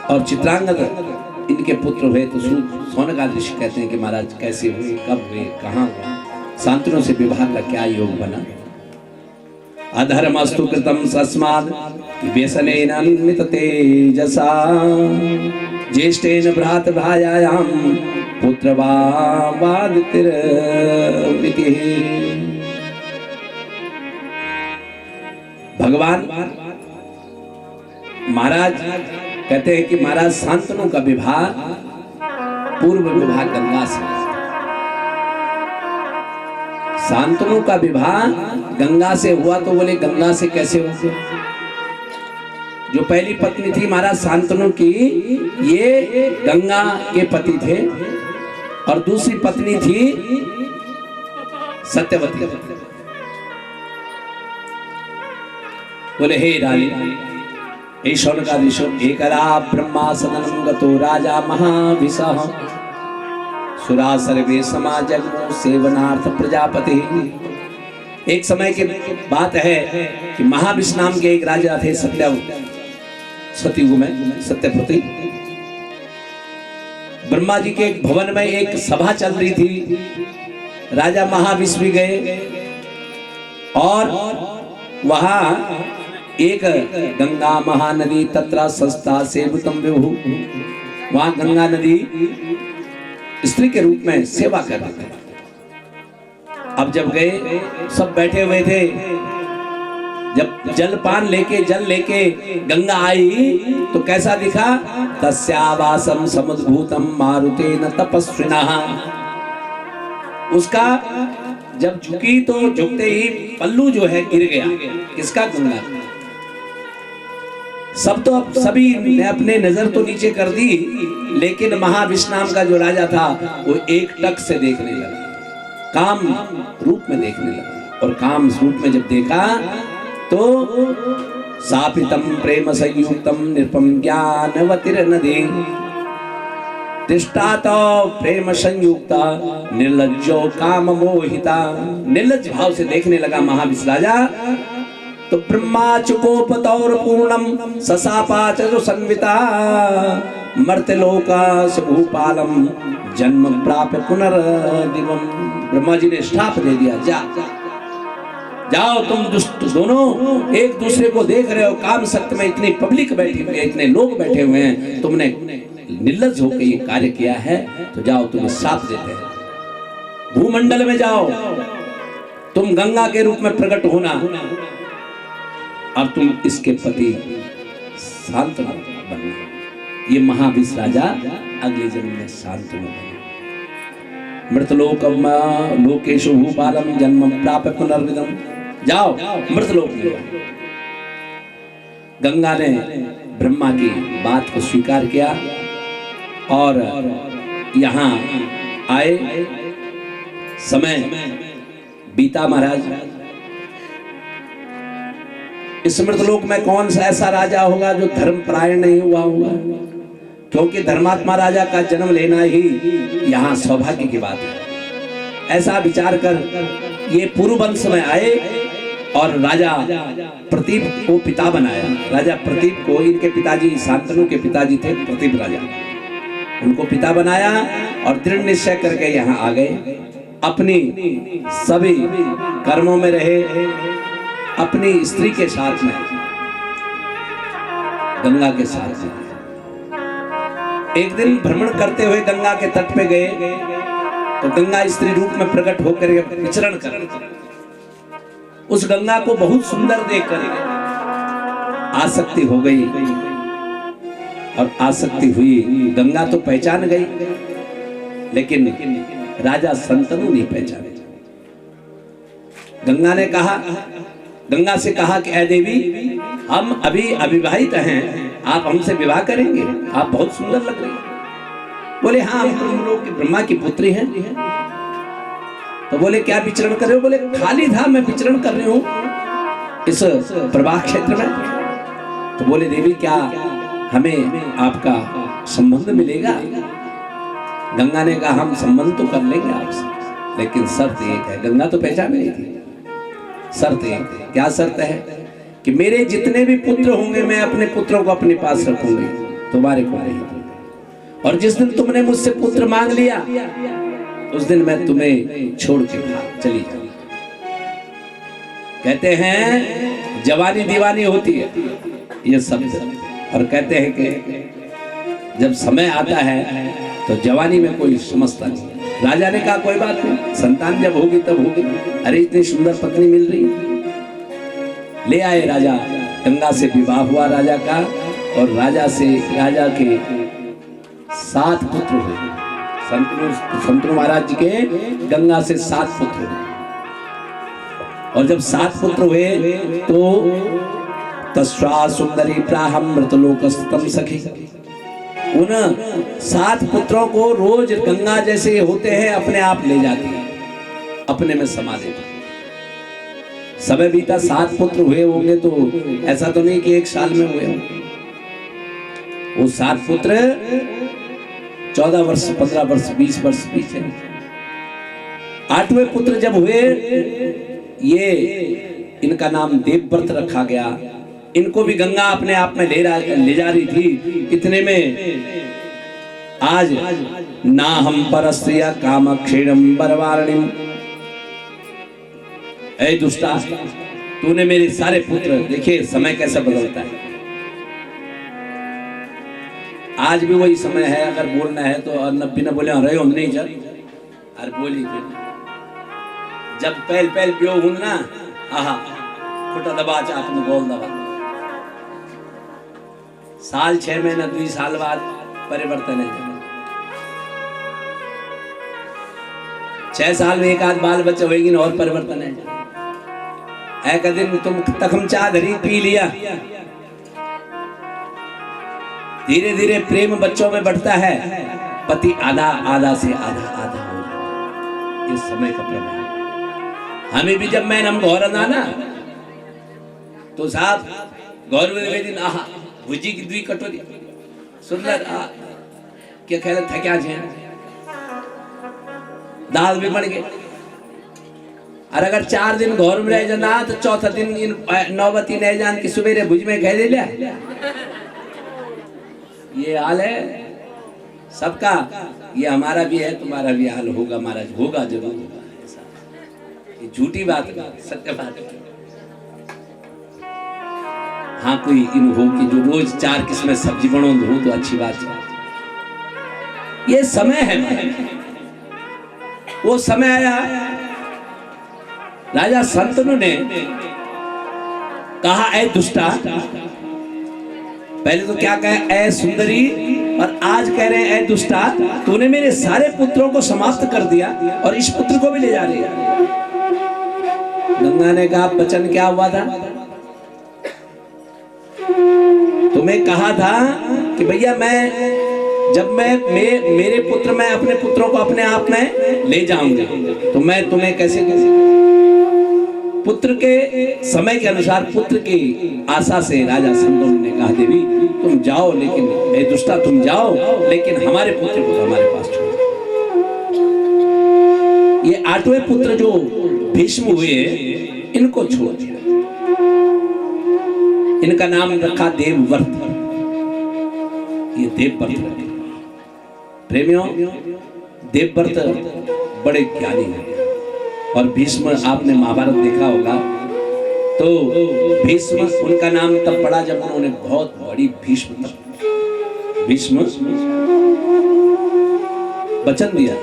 और चित्रांगद इनके पुत्र हुए। तो शौनकादि ऋषि कहते हैं कि महाराज कैसे हुए, कब हुए, कहाँ हुए, शांतनु से विवाह का क्या योग बना। अधर्मस्तु कृतम तस्माद् व्यसनेन अन्वित तेजसा ज्येष्ठेन भ्रातृभार्यायां पुत्रवादितिर्वितिः। भगवान महाराज कहते हैं कि महाराज शांतनु का विवाह पूर्व विवाह गंगा से, शांतनु का विवाह गंगा से हुआ। तो बोले गंगा से कैसे हुआ? जो पहली पत्नी थी महाराज शांतनु की, ये गंगा के पति थे और दूसरी पत्नी थी सत्यवती। बोले हे रानी, हे शौनकादिशो, एकदा ब्रह्मा सदनं गतो राजा महाविशः सुरा सर्वे समाजग्मो सेवनार्थ प्रजापति। एक समय की बात है कि महाविष्णु नाम के एक राजा थे, सतयुग में सत्यपति। ब्रह्मा जी के एक भवन में एक सभा चल रही थी। राजा महाविष्णु भी गए और वहां एक गंगा महानदी तत्रा सस्ता सेवतम विभु, वहां गंगा नदी स्त्री के रूप में सेवा कर रहे थे। अब जब गए, सब बैठे हुए थे, जब जलपान लेके जल लेके गंगा आई तो कैसा दिखा? तस्यावासम समुद्भूतम मारुतेन तपस्विनः। उसका जब झुकी तो झुकते ही पल्लू जो है गिर गया। किसका? गंगा। सब तो अब सभी ने अपने नजर तो नीचे कर दी, लेकिन महाविष्णु नाम का जो राजा था वो एक टक से देखने लगा, काम रूप में देखने लगा। और काम रूप में जब देखा तो सापितम प्रेम संयुक्तम निरुपम ज्ञानवतिर नदी तिष्ठा तो प्रेम संयुक्ता निर्लज्जो काम मोहिता। निर्लज्ज भाव से देखने लगा महाविष्णु राजा। तो ब्रह्मा चुकोपतौर पूर्णम ससापाच संविता मर्त्यलोका भूपालम जन्म प्राप्य पुनर्दिवम। ब्रह्मा जी ने श्राप दे दिया, जाओ तुम दुष्ट दोनों एक दूसरे को देख रहे हो, काम सत्य में इतनी पब्लिक बैठी हुई है, इतने लोग बैठे हुए हैं, तुमने निर्लज्ज होकर ये कार्य किया है, तो जाओ तुम्हें श्राप देते हैं। भूमंडल में जाओ, तुम गंगा के रूप में प्रकट होना, अब तुम इसके पति शांतनु बनना। ये महाविष्णु राजा अगले जन्म में शांतनु बने। मृतलोकम लोकेशु भूपालम जन्म प्राप्य पुनर्विदम। जाओ मृतलोक में। गंगा ने ब्रह्मा की बात को स्वीकार किया और यहाँ आए। समय बीता महाराज। इस मृतलोक में कौन सा ऐसा राजा होगा जो धर्मपरायण नहीं हुआ होगा? क्योंकि धर्मात्मा राजा का जन्म लेना ही यहाँ सौभाग्य की बात है। ऐसा विचार कर ये पूर्व वंश में आए और राजा प्रतीप को पिता बनाया। राजा प्रतीप को, इनके पिताजी शांतनु के पिताजी थे प्रतीप राजा, उनको पिता बनाया और दृढ़ निश्चय करके यहाँ आ गए। अपनी सभी कर्मों में रहे, अपनी स्त्री के साथ में, गंगा के साथ में। एक दिन भ्रमण करते हुए गंगा के तट पे गए तो गंगा स्त्री रूप में प्रकट होकर विचरण कर उस गंगा को बहुत सुंदर देखकर आसक्ति हो गई। और आसक्ति हुई, गंगा तो पहचान गई, लेकिन राजा शांतनु नहीं पहचाने। गंगा से कहा कि ऐ देवी, हम अभी अविवाहित हैं, आप हमसे विवाह करेंगे? आप बहुत सुंदर लग रही हैं। बोले हाँ, हम लोग की ब्रह्मा की पुत्री हैं। तो बोले क्या विचरण कर रहे हो? बोले खाली था, मैं विचरण कर रही हूँ इस प्रवाह क्षेत्र में। तो बोले देवी क्या हमें आपका संबंध मिलेगा? गंगा ने कहा हम संबंध तो कर लेंगे आपसे, लेकिन शर्त एक है। गंगा तो पहचान नहीं थी। शर्त एक है। क्या शर्त है? कि मेरे जितने भी पुत्र होंगे मैं अपने पुत्रों को अपने पास रखूंगी, तुम्हारे को नहीं। और जिस दिन तुमने मुझसे पुत्र मांग लिया उस दिन मैं तुम्हें छोड़ के भाग चली जाऊंगी। कहते हैं जवानी दीवानी होती है ये शब्द, और कहते हैं कि जब समय आता है तो जवानी में कोई समझता नहीं। राजा ने कहा कोई बात नहीं, संतान जब होगी तब होगी। अरे इतनी सुंदर पत्नी मिल रही है। ले आए राजा, गंगा से विवाह हुआ राजा का, और राजा के 7 पुत्र हुए। संतनु महाराज जी के गंगा से 7 पुत्र हुए। और जब 7 पुत्र हुए तो तस्वा सुंदरी प्राहम मृतलोकस्तम सखी। उन 7 पुत्रों को रोज गंगा जैसे होते हैं अपने आप ले जाती है, अपने में समा देती है। समय बीता, 7 पुत्र हुए होंगे तो ऐसा तो नहीं कि 1 साल में हुए होंगे। वो 7 पुत्र 14 वर्ष, 15 वर्ष, 20 वर्ष पीछे। 8वें पुत्र जब हुए, ये इनका नाम देवव्रत रखा गया। इनको भी गंगा अपने आप में ले जा रही थी। इतने में आज ना हम परस्त्रिया काम क्षीणम बरवारणिम। ऐ दुष्टा, तूने मेरे सारे पुत्र, देखिए समय कैसा बदलता है। आज भी वही समय है, अगर बोलना है तो नब्बी न बोले रहे हम नहीं चल अरे बोली जब पहल पहल पियो हूं ना, आहा खोटा दबा चाक में गोल दबा। साल 6 महीना 2 साल बाद परिवर्तन है। 6 साल में 1 आध बाल बच्चा होगी और परिवर्तन है। एक दिन तुम तखम चाह धरी पी लिया, धीरे धीरे प्रेम बच्चों में बढ़ता है। पति आधा से आधा हो जाता। इस समय का प्रभाव हमें भी जब मैं हम गौर ना तो साहब गौर दिन आहा भुजी की 2 कटोरी सुंदर क्या ख्याल था क्या है, दाल भी बन गए। और अगर 4 दिन घर में रह जाना तो चौथा दिन नौबती नहीं जान की सवेरे भुज में कह दे लिया। ये हाल है सबका। ये हमारा भी है, तुम्हारा भी हाल होगा महाराज, होगा जरूर होगा। ये झूठी बात है, सत्य बात है। हाँ कोई इन हो कि जो रोज 4 किस्में सब्जी बनो हो तो अच्छी बात है। ये समय है, वो समय आया। राजा संतनु ने कहा ऐ दुष्टा, पहले तो क्या कहे ऐ सुंदरी, और आज कह रहे हैं ऐ दुष्टा, तूने मेरे सारे पुत्रों को समाप्त कर दिया और इस पुत्र को भी ले जा रही है। गंगा ने कहा वचन क्या हुआ था? तुम्हें कहा था कि भैया मेरे पुत्र, मैं अपने पुत्रों को अपने आप में ले जाऊंगा, तो मैं तुम्हें कैसे पुत्र के समय के अनुसार, पुत्र की आशा से राजा संतनु ने कहा देवी तुम जाओ, लेकिन ए दुष्टा तुम जाओ, लेकिन हमारे पुत्र को हमारे पास छोड़ो। ये 8वें पुत्र जो भीष्म हुए इनको छोड़ दिया। इनका नाम रखा देवव्रत। ये देवव्रत रखे। प्रेमियों, देवव्रत बड़े ज्ञानी हैं। और भीष्म, आपने महाभारत देखा होगा तो भीष्म उनका नाम तब पड़ा जब उन्होंने बहुत बड़ी भीष्म वचन दिया,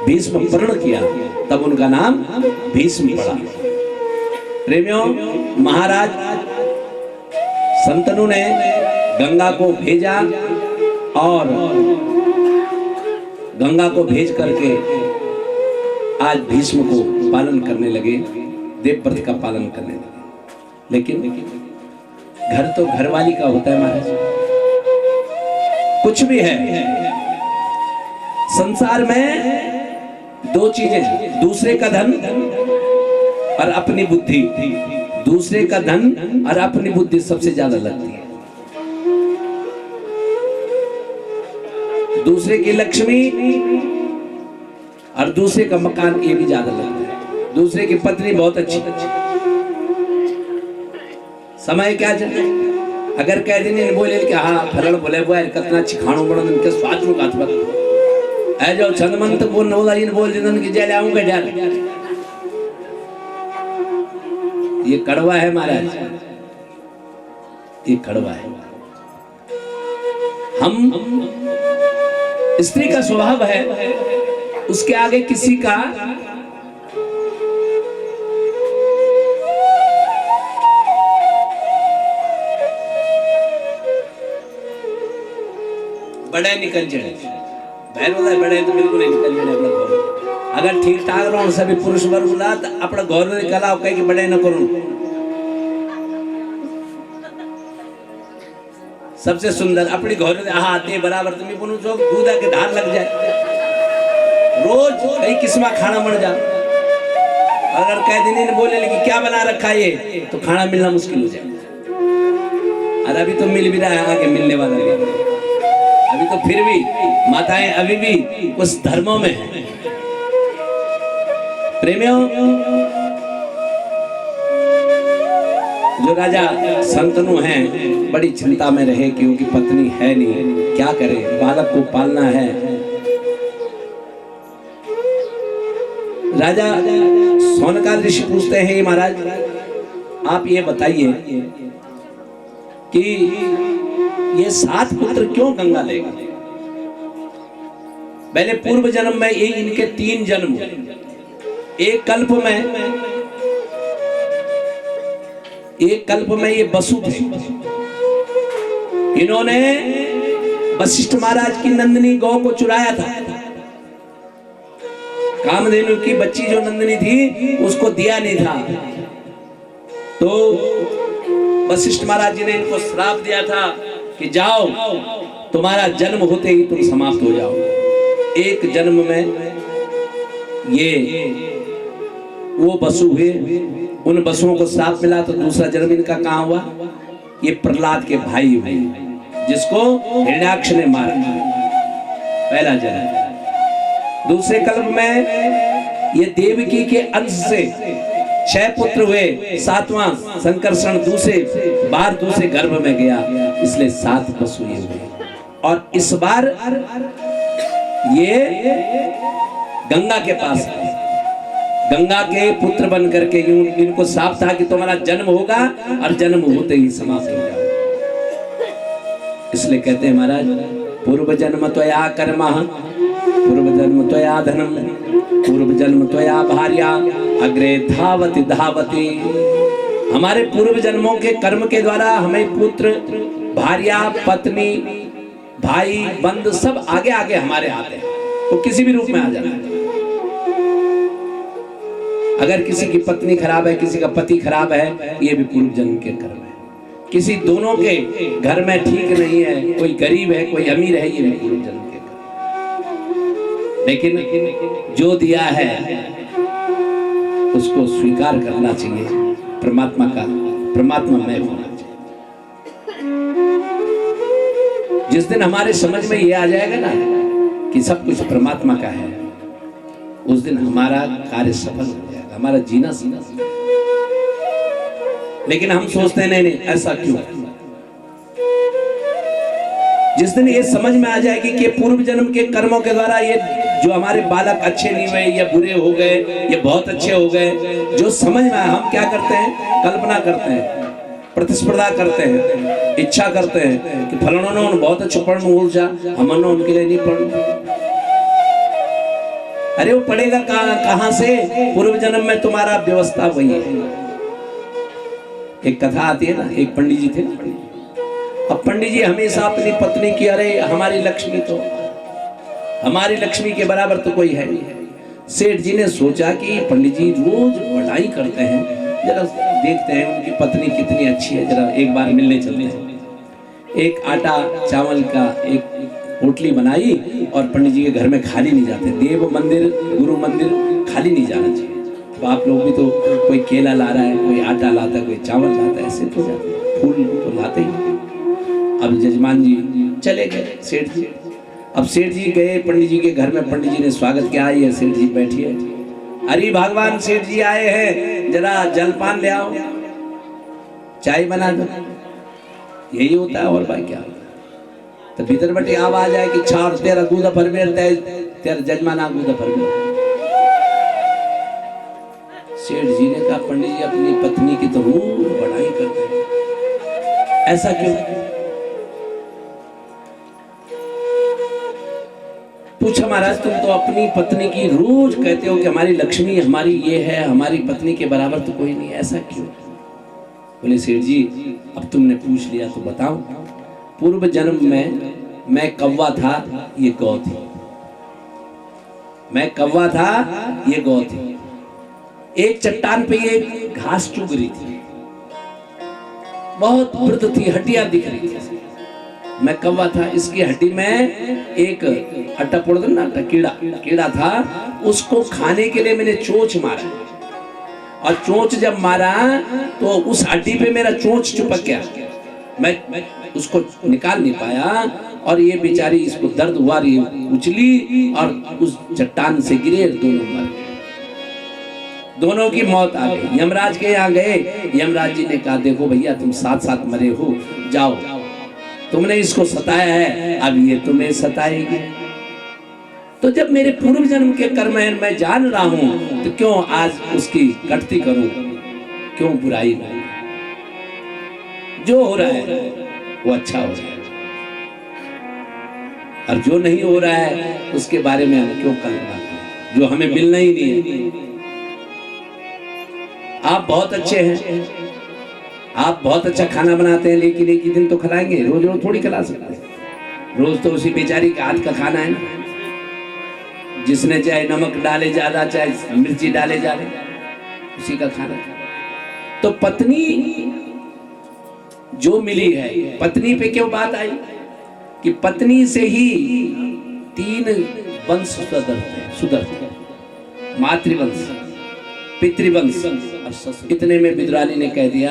भीष्म प्रण किया, तब उनका नाम भीष्म पड़ा। प्रेमियों, महाराज संतनु ने गंगा को भेजा और गंगा को भेज करके आज भीष्म को पालन करने लगे, देवव्रत का पालन करने लगे। लेकिन घर तो घरवाली का होता है महाराज। कुछ भी है संसार में, दो चीजें, दूसरे का धन और अपनी बुद्धि। दूसरे का धन और अपनी बुद्धि सबसे ज्यादा लगती है। दूसरे की लक्ष्मी और दूसरे का मकान, ये भी ज्यादा लगता है। दूसरे की पत्नी बहुत अच्छी, समय क्या चले, अगर कह दिन बोले कि हाँ फलन बोले वो कितना अच्छी खाणो बड़ा के स्वाद नु कात पर है जो छंदमंत वो नौलाइन बोल दिन की जेल आऊंगा डर। ये कड़वा है महाराज, ये कड़वा है। हम स्त्री का स्वभाव है उसके आगे किसी का बड़े निकल जाए, बहन बोला बड़े तो बिल्कुल नहीं निकल जाए अपना घर। अगर ठीक ठाक रहो सभी पुरुष वर्ग बोला तो अपना घर में निकला कह कि बड़े न करूं। सबसे सुंदर अपनी घर में आते बराबर तुम बोलो जो दूधा के धार लग जाए, रोज कई किस्म खाना बन जा। अगर कह दिन बोले कि क्या बना रखा ये, तो खाना मिलना मुश्किल हो जाए। और अभी तो मिल भी रहा है, आगे मिलने वाला भी। अभी तो फिर भी माताएं अभी भी उस धर्मों में हैं। प्रेमियों, जो राजा संतनु हैं बड़ी चिंता में रहे कि उनकी पत्नी है नहीं, क्या करे, बालक को पालना है। राजा सोनकाल ऋषि पूछते हैं महाराज आप ये बताइए कि ये 7 पुत्र क्यों गंगा लेगा? पहले पूर्व जन्म में ये इनके 3 जन्म, एक कल्प में ये वसु थे। इन्होंने वशिष्ठ महाराज की नंदिनी गौ को चुराया था। कामधेनु की बच्ची जो नंदिनी थी उसको दिया नहीं था, तो वशिष्ठ महाराज जी ने इनको श्राप दिया था कि जाओ तुम्हारा जन्म होते ही तुम समाप्त हो जाओ। एक जन्म में ये वो वसु हुए, उन वसुओं को श्राप मिला, तो दूसरा जन्म इनका कहाँ हुआ? ये प्रहलाद के भाई हुए जिसको हिरण्याक्ष ने मारा, पहला जन्म। दूसरे कल्प में ये देवकी के अंश से 6 पुत्र हुए, 7वां संकर्षण दूसरे गर्भ में गया, इसलिए 7 वसु हुए। और इस बार ये गंगा के पास आए, गंगा के पुत्र बन करके इनको साफ था कि तुम्हारा जन्म होगा और जन्म होते ही समाप्त हो जाओ। इसलिए कहते हैं महाराज पूर्व जन्म त्वया कर्मा, पूर्व जन्म त्वया धनम, पूर्व जन्म त्वया भार्या, अग्रे धावति धावति। हमारे पूर्व जन्मों के कर्म के द्वारा हमें पुत्र, भार्या, पत्नी, भाई, बंधु सब आगे आगे हमारे आते हैं, तो किसी भी रूप में आ जाना है। अगर किसी की पत्नी खराब है, किसी का पति खराब है, ये भी पूर्व जन्म के कर्म है। किसी दोनों के घर में ठीक नहीं है, कोई गरीब है कोई अमीर है, ये भी पूर्व जन्म के कर्म। लेकिन जो दिया है उसको स्वीकार करना चाहिए, परमात्मा में होना चाहिए। जिस दिन हमारे समझ में ये आ जाएगा ना कि सब कुछ परमात्मा का है, उस दिन हमारा कार्य सफल हो जाएगा, हमारा जीना सीना। लेकिन हम सोचते हैं नहीं ऐसा क्यों? जिस दिन ये समझ में आ जाएगी कि पूर्व जन्म के कर्मों के द्वारा ये जो हमारे बालक अच्छे नहीं हुए या बुरे हो गए, ये बहुत अच्छे हो गए, जो समझ में आया, हम क्या करते हैं? कल्पना करते हैं, प्रतिस्पर्धा करते हैं, इच्छा करते हैं कि फलाना ने बहुत अच्छा पढ़ना बोल जा, हमने उनके लिए नहीं पढ़ना। अरे वो पढ़ेगा कहां से? पूर्व जन्म में तुम्हारा व्यवस्था वही है। एक कथा आती है ना, एक पंडित जी थे ना, अब पंडित जी हमेशा अपनी पत्नी की, अरे हमारी लक्ष्मी तो, हमारी लक्ष्मी के बराबर तो कोई है नहीं। सेठ जी ने सोचा कि पंडित जी रोज पढ़ाई करते हैं, जरा देखते हैं उनकी पत्नी कितनी अच्छी है, जरा एक बार मिलने चलते हैं। एक आटा चावल का एक पोटली बनाई और पंडित जी के घर में खाली नहीं जाते। देव मंदिर गुरु मंदिर खाली नहीं जाना चाहिए। तो आप लोग भी तो कोई केला ला रहा है, कोई आटा लाता है, कोई चावल लाता है, ऐसे तो जाते, फूल तो लाते ही। अब जजमान जी चले गए, सेठ जी। अब सेठ जी गए पंडित जी के घर में, पंडित जी ने स्वागत किया, आइए सेठ जी बैठिए। अरे भगवान सेठ जी आए हैं, जरा जलपान ले आओ, चाय बना दो। यही होता है और भाई क्या होता है। तो भीतर बटी आवाज आए कि छाड़ तेरा दूध भर में तेरा जजमाना दूध भर में। सेठ जी ने कहा पंडित जी अपनी पत्नी की तो रोज बड़ाई करते हैं, ऐसा क्यों? पूछा महाराज तुम तो अपनी पत्नी की रोज कहते हो कि हमारी लक्ष्मी हमारी ये है, हमारी पत्नी के बराबर तो कोई नहीं, ऐसा क्यों? बोले सेठ जी अब तुमने पूछ लिया तो बताओ। पूर्व जन्म में मैं कौवा था, ये गौ थी। मैं कौवा था, ये गौ थी। एक चट्टान पे ये घास चुग रही थी, बहुत वृद्ध थी, हड्डियां दिख रही थी। मैं कौवा था, इसकी हड्डी में एक कीड़ा था, उसको खाने के लिए मैंने चोंच मारा, और चोंच जब मारा तो उस हड्डी पे मेरा चोंच चिपक गया, मैं उसको निकाल नहीं पाया, और ये बेचारी इसको दर्द हुआ, रही उछली और उस चट्टान से गिरे, दोनों मर गए। दोनों की मौत आ गई। यमराज के यहाँ गए, यमराज जी ने कहा देखो भैया तुम साथ साथ मरे हो, जाओ, तुमने इसको सताया है, अब ये तुम्हें सताएगी। तो जब मेरे पूर्व जन्म के कर्म है, मैं जान रहा हूं, तो क्यों आज उसकी कटती करूं, क्यों बुराई नहीं? जो हो रहा है वो अच्छा हो रहा है, और जो नहीं हो रहा है उसके बारे में हम क्यों कल्पना करें, जो हमें मिलना ही नहीं है। आप बहुत अच्छे हैं, आप बहुत अच्छा खाना बनाते हैं, लेकिन एक ही दिन तो खिलाएंगे, रोज रोज थोड़ी खिला सकते हैं। रोज तो उसी बेचारी के हाथ का खाना है ना, जिसने चाहे नमक डाले ज्यादा, चाहे मिर्ची डाले ज्यादा, उसी का खाना। तो पत्नी जो मिली है, पत्नी पे क्यों बात आई कि पत्नी से ही 3 वंश सुधरते, मातृवंश, पितृवंश। इतने में विद्रानी ने कह दिया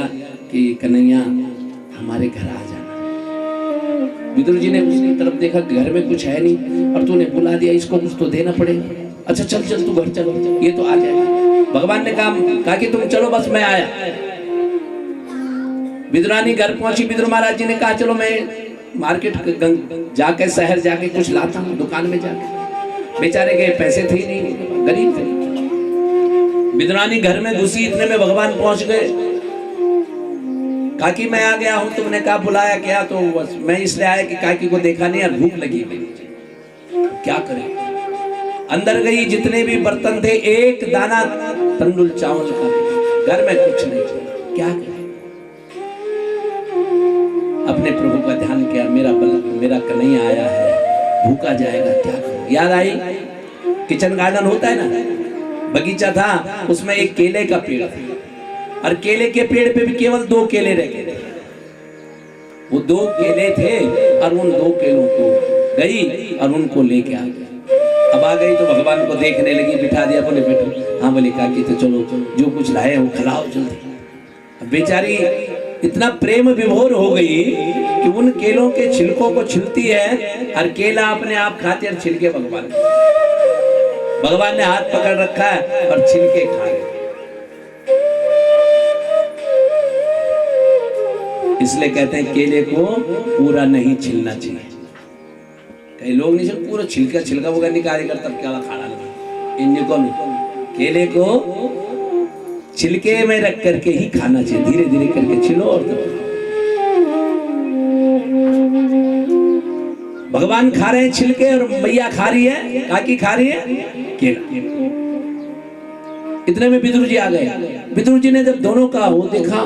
कि कन्हैया हमारे घर आ जाना। विदुर जी ने उसकी तरफ देखा, घर में कुछ है नहीं, और तूने बुला दिया, इसको कुछ तो देना पड़ेगा। अच्छा चल चल तू घर चल, ये तो आ जाएगा। भगवान ने कहा कि तुम चलो, बस मैं आया। विदुरानी घर पहुंची, विदुर महाराज जी ने कहा चलो मैं मार्केट जाके, शहर जाके कुछ लाता हूँ, दुकान में जाके। बेचारे के पैसे थे नहीं, गरीब थे। विदुरानी घर में घुसी, इतने में भगवान पहुंच गए। काकी मैं आ गया हूं, तुमने कहा बुलाया क्या? तो बस मैं इसलिए आया कि काकी को देखा नहीं और भूख लगी मेरी, क्या करें। अंदर गई, जितने भी बर्तन थे एक दाना तंदुल चावल का, घर में कुछ नहीं, क्या करें। अपने प्रभु का ध्यान किया, मेरा कन्हैया आया है, भूखा जाएगा, क्या करूं। याद आई, किचन गार्डन होता है ना, बगीचा था, उसमें एक केले का पेड़ था, और केले के पेड़ पे भी केवल 2 केले रह गए। वो 2 केले थे, और उन 2 केलों को गई और उनको लेके आ गई। अब आ गई तो भगवान को देखने लगी, बिठा दिया, बोले बेटो। हाँ बोले काकी तो चलो, जो कुछ लाए वो खिलाओ जल्दी। अब बेचारी इतना प्रेम विभोर हो गई कि उन केलों के छिलकों को छिलती है, और केला अपने आप खाते, और छिलके भगवान ने हाथ पकड़ रखा है और छिलके खा रहे। इसलिए कहते हैं केले को पूरा नहीं छिलना चाहिए। कई लोग नहीं छिल, पूरा छिलका वगैरह निकालेगा तब क्या खाना लगा। इनको केले को छिलके में रख करके ही खाना चाहिए, धीरे धीरे करके छिलो और तब। भगवान खा रहे हैं छिलके, और मैया खा रही है, काकी खा रही है केला। इतने में विदुर जी आ गए। विदुर जी ने जब दोनों का वो देखा,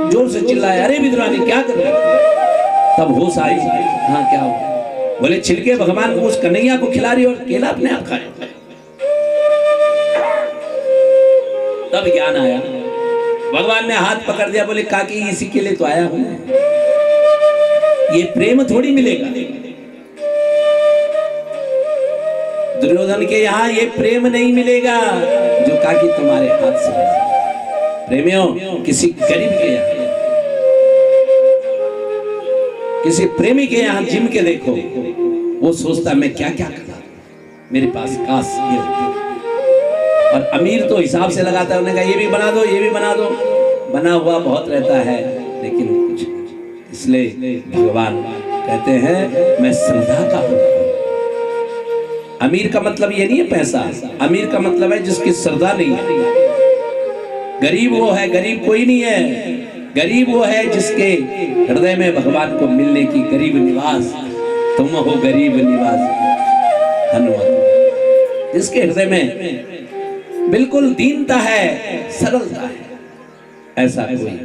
जोर से चिल्लाया, अरे विदुरानी क्या कर रहे हो? तब होश आई, हाँ क्या हो? बोले छिलके भगवान को, उस कन्हैया को खिला रही और केला अपने आप खाए। तब ज्ञान आया, भगवान ने हाथ पकड़ दिया, बोले काकी इसी के लिए तो आया हूं। ये प्रेम थोड़ी मिलेगा। दुर्योधन के यहाँ ये प्रेम नहीं मिलेगा जो काकी तुम्हारे हाथ से बना। प्रेमियों, किसी गरीब के यहाँ, किसी प्रेमी के यहाँ जिम के देखो, वो सोचता मैं क्या क्या करता, मेरे पास काश ये होता। और अमीर तो हिसाब से लगाता है, उन्होंने कहा ये भी बना दो, ये भी बना दो, बना हुआ बहुत रहता है लेकिन कुछ। इसलिए भगवान कहते हैं मैं श्रद्धा का हूं। अमीर का मतलब ये नहीं है पैसा, अमीर का मतलब है जिसकी श्रद्धा नहीं है। गरीब वो है, गरीब कोई नहीं है। गरीब वो है जिसके हृदय में भगवान को मिलने की गरीब निवास। तुम हो गरीब निवास हनुमान, जिसके हृदय में बिल्कुल दीनता है, सरलता है, ऐसा कोई।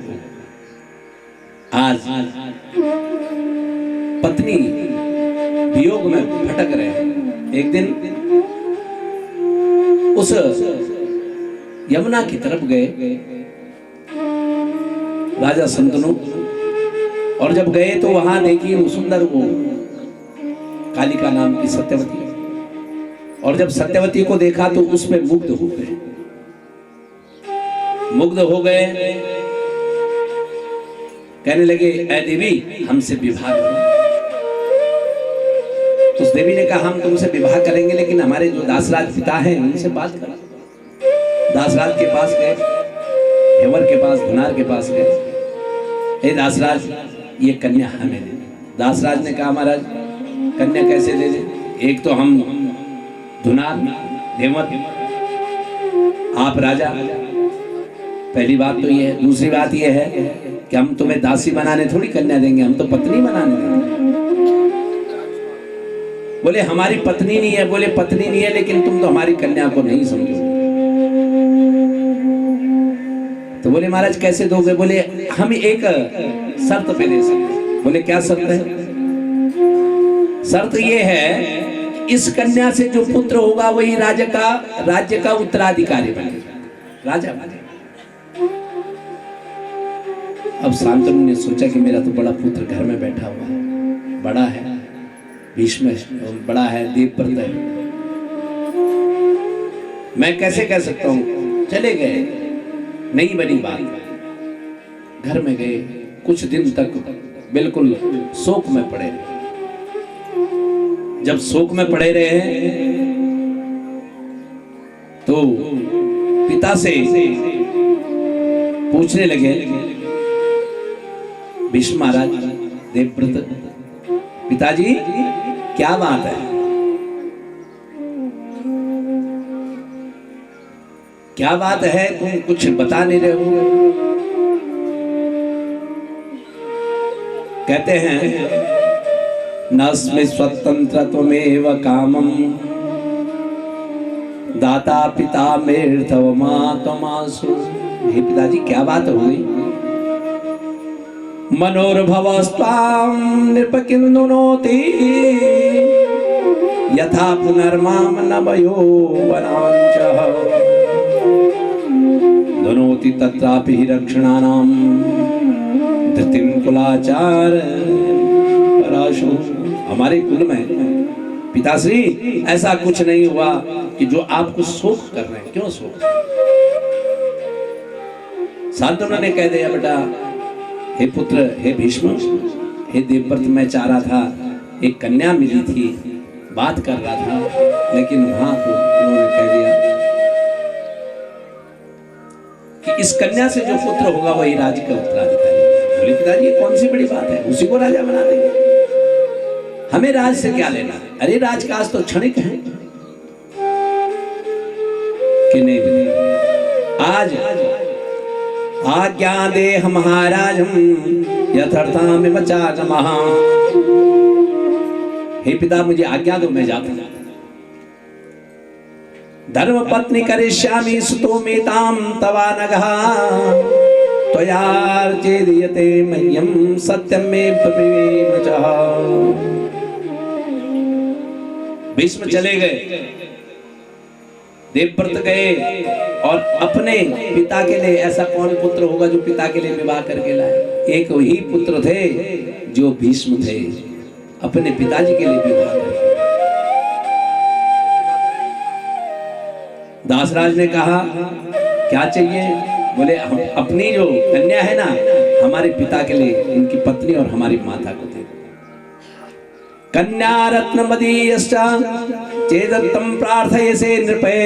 आज पत्नी वियोग में भटक रहे हैं। एक दिन उस यमुना की तरफ गए राजा शंतनु, और जब गए तो वहां देखी वो सुंदर वो कालिका नाम की सत्यवती, और जब सत्यवती को देखा तो उसमें मुग्ध हो गए। मुग्ध हो गए, कहने लगे ऐ देवी हमसे विवाह करो। उस देवी ने कहा हम तुमसे विवाह करेंगे, लेकिन हमारे जो दासराज पिता हैं उनसे बात करो। दासराज के पास गए, हेवर के पास, धुनार के पास गए, हे दासराज ये कन्या हमें दे। दासराज ने कहा महाराज कन्या कैसे दे दे, एक तो हम धुनार हेवर, आप राजा, पहली बात तो ये है। दूसरी बात ये है कि हम तुम्हें दासी बनाने थोड़ी कन्या देंगे, हम तो पत्नी बनाने देंगे। बोले हमारी पत्नी नहीं है। बोले पत्नी नहीं है लेकिन तुम तो हमारी कन्या को नहीं समझो। तो बोले महाराज कैसे दोगे? बोले हम एक शर्त पे दे सकते। बोले क्या शर्त है? शर्त ये है इस कन्या से जो पुत्र होगा वही राज्य का उत्तराधिकारी बनेगा, राजा बनेगा। अब शांतनु ने सोचा कि मेरा तो बड़ा पुत्र घर में बैठा हुआ है, बड़ा है, भीष्म बड़ा है, देवव्रत है, मैं कैसे कह सकता हूं। चले गए, नहीं बनी बात। घर में गए, कुछ दिन तक बिल्कुल शोक में पड़े। जब शोक में पड़े रहे तो पिता से पूछने लगे, भीष्म महाराज, देवव्रत, पिताजी क्या बात है, क्या बात है, तुम कुछ बता नहीं रहे हो। कहते हैं नस्मि स्वतंत्र त्वमेव कामम दाता पिता मेर्थव मातमासु। हे पिताजी क्या बात हो गई? मनोर्भवस्त्वां नृपकिन्दुनोति यथा पुनर्माम नवयो वनांचः धुनोति तत्रापि रक्षणानां धृतिं कुलाचार पराशु। हमारे कुल में पिताश्री ऐसा कुछ नहीं हुआ कि जो आपको शोक कर रहे हैं। क्यों शोक? शांतनु ने कह दिया, बेटा हे पुत्र, हे भीष्म, हे देवव्रत, मैं चाह रहा था एक कन्या मिली थी, बात कर रहा था, लेकिन वहां तो उन्होंने कह दिया कि इस कन्या से जो पुत्र होगा वही राज्य का उत्तराधिकारी। बोले पिताजी ये कौन सी बड़ी बात है, उसी को राजा बना देंगे, हमें राज से क्या लेना? अरे राजकाज तो क्षणिक है कि नहीं? आज आज्ञा दे महाराज यथार्थामिव चाचमः। हे पिता मुझे आज्ञा दो, मैं जाता हूं। धर्म पत्नी करिष्यामि सुतो मेताम तवानगः त्वयार्चेदीयते मह्यं सत्यमेव वचः। भीष्म चले गए, देवव्रत गए और अपने पिता के लिए, ऐसा कौन पुत्र होगा जो पिता के लिए विवाह करके लाए? एक वही पुत्र थे जो भीष्म थे, अपने पिताजी के लिए विवाह करते। दासराज ने कहा क्या चाहिए? बोले हम अपनी जो कन्या है ना, हमारे पिता के लिए, उनकी पत्नी और हमारी माता को दे। कन्या रत्न मदीयश्च चेदत्तं प्रार्थयसे नृपे,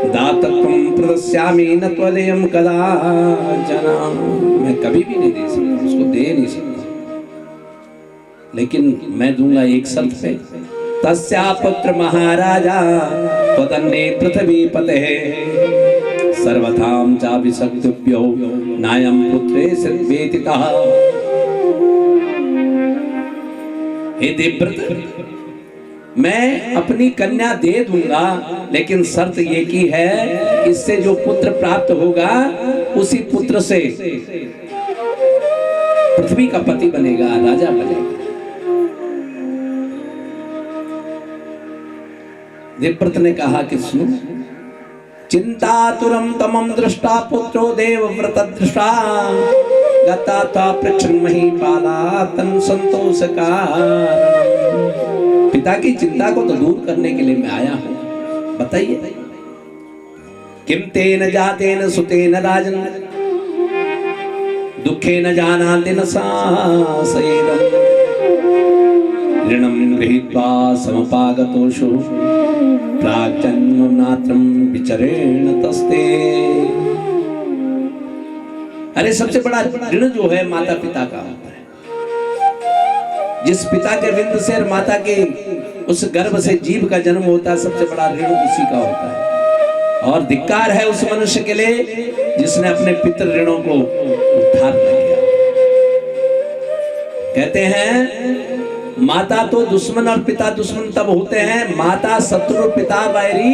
दातत्वं प्रदस्यामि न त्वदयं कदाचन। मैं कभी भी नहीं दे सकता, उसको दे नहीं सकता, लेकिन मैं दूंगा एक शर्त पे। तस्या पुत्र महाराजा त्वदन्ये पृथ्वीपते, सर्वथां चाभिषक्तुभ्यो नायं पुत्रे सद्वेतितः। हे देवव्रत, मैं अपनी कन्या दे दूंगा, लेकिन शर्त ये की है, इससे जो पुत्र प्राप्त होगा उसी पुत्र से पृथ्वी का पति बनेगा, राजा बनेगा। देवव्रत ने कहा कि सुनो, चिंतातुरं तमं दृष्टा पुत्रो देवव्रत दृष्टा, गता ता पृच्छन् महीपाला तन् संतोषकारणम्। पिता की चिंता को तो दूर करने के लिए मैं आया हूं, बताइए किम तेन जातेन सुतेन राजन, दुखेन जानाति न सासयेदम्, ऋणं गृहीत्वा समपागतोषु प्राग्जन्मनात्रं विचरेण तस्ते। अरे सबसे बड़ा ऋण जो है माता पिता का होता है। जिस पिता के विंद से और माता के उस गर्भ से जीव का जन्म होता है, सबसे बड़ा ऋण उसी का होता है। और धिक्कार है उस मनुष्य के लिए जिसने अपने पितृ ऋणों को उद्धार न किया। कहते हैं माता तो दुश्मन और पिता दुश्मन तब होते हैं, माता शत्रु पिता वैरी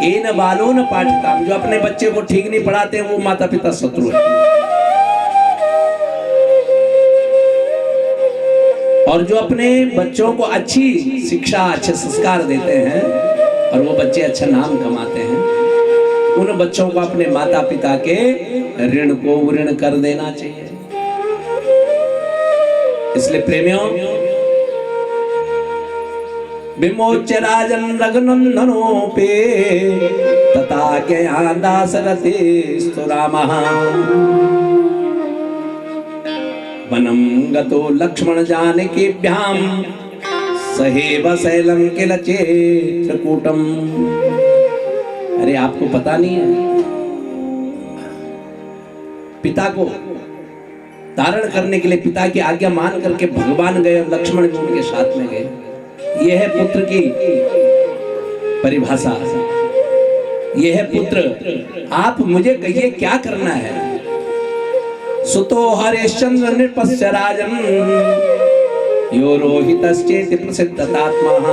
एन बालो न पाठिता। जो अपने बच्चे को ठीक नहीं पढ़ाते हैं वो माता पिता शत्रु है। और जो अपने बच्चों को अच्छी शिक्षा, अच्छे संस्कार देते हैं और वो बच्चे अच्छा नाम कमाते हैं, उन बच्चों को अपने माता पिता के ऋण को ऋण कर देना चाहिए। इसलिए प्रेमियों, विमोच्य राजन रघुनंदनोपे तथा ज्ञया दाशरथेस्तु रामः, वनं गतो लक्ष्मण जानकीभ्यां सहेव शैलं किल चित्रकूटम्। अरे आपको पता नहीं है, पिता को धारण करने के लिए पिता की आज्ञा मान करके भगवान गए और लक्ष्मण भी उनके साथ में गए। यह है पुत्र की परिभाषा, यह है पुत्र। आप मुझे कहिए क्या करना है। सुतो हरिश्चंद्र नृपस्य राजन, यो रोहितश्चेति प्रसिद्धतात्मः,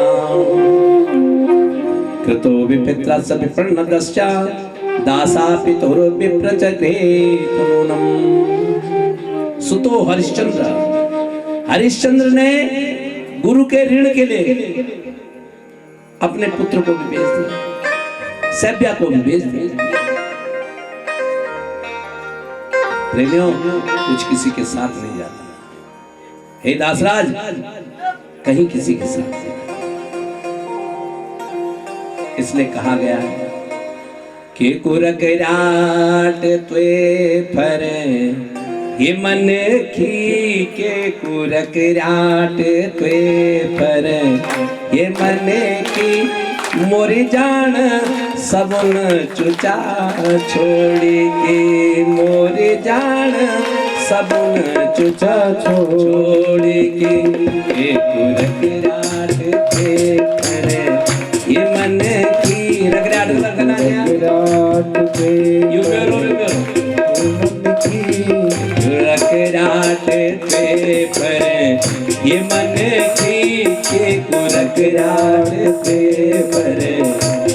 कृतो विपित्रस्य विप्रणदश्च दासा पितुर्विप्रचक्रे तनूनम्। सुतो हरिश्चंद्र, हरिश्चंद्र ने गुरु के ऋण के लिए अपने पुत्र को भी भेज दिया, सैब्या को भी भेज दिया। प्रेमियों, कुछ किसी के साथ नहीं जाता। हे दासराज, कहीं किसी के साथ नहीं। इसलिए कहा गया कि कुरकराट त्वे फरे, ये मन की के कुरकराट त्वे फरे, ये मन की मोरी जान सबन चुचा छोड़ी के, मोरी जान सबन चुचा छोड़ी के, ये कुरकराट त्वे फरे, ये मन की रगराट लगना है यू करो रगराट पे पर, ये मन की के कुरकराट पे पर,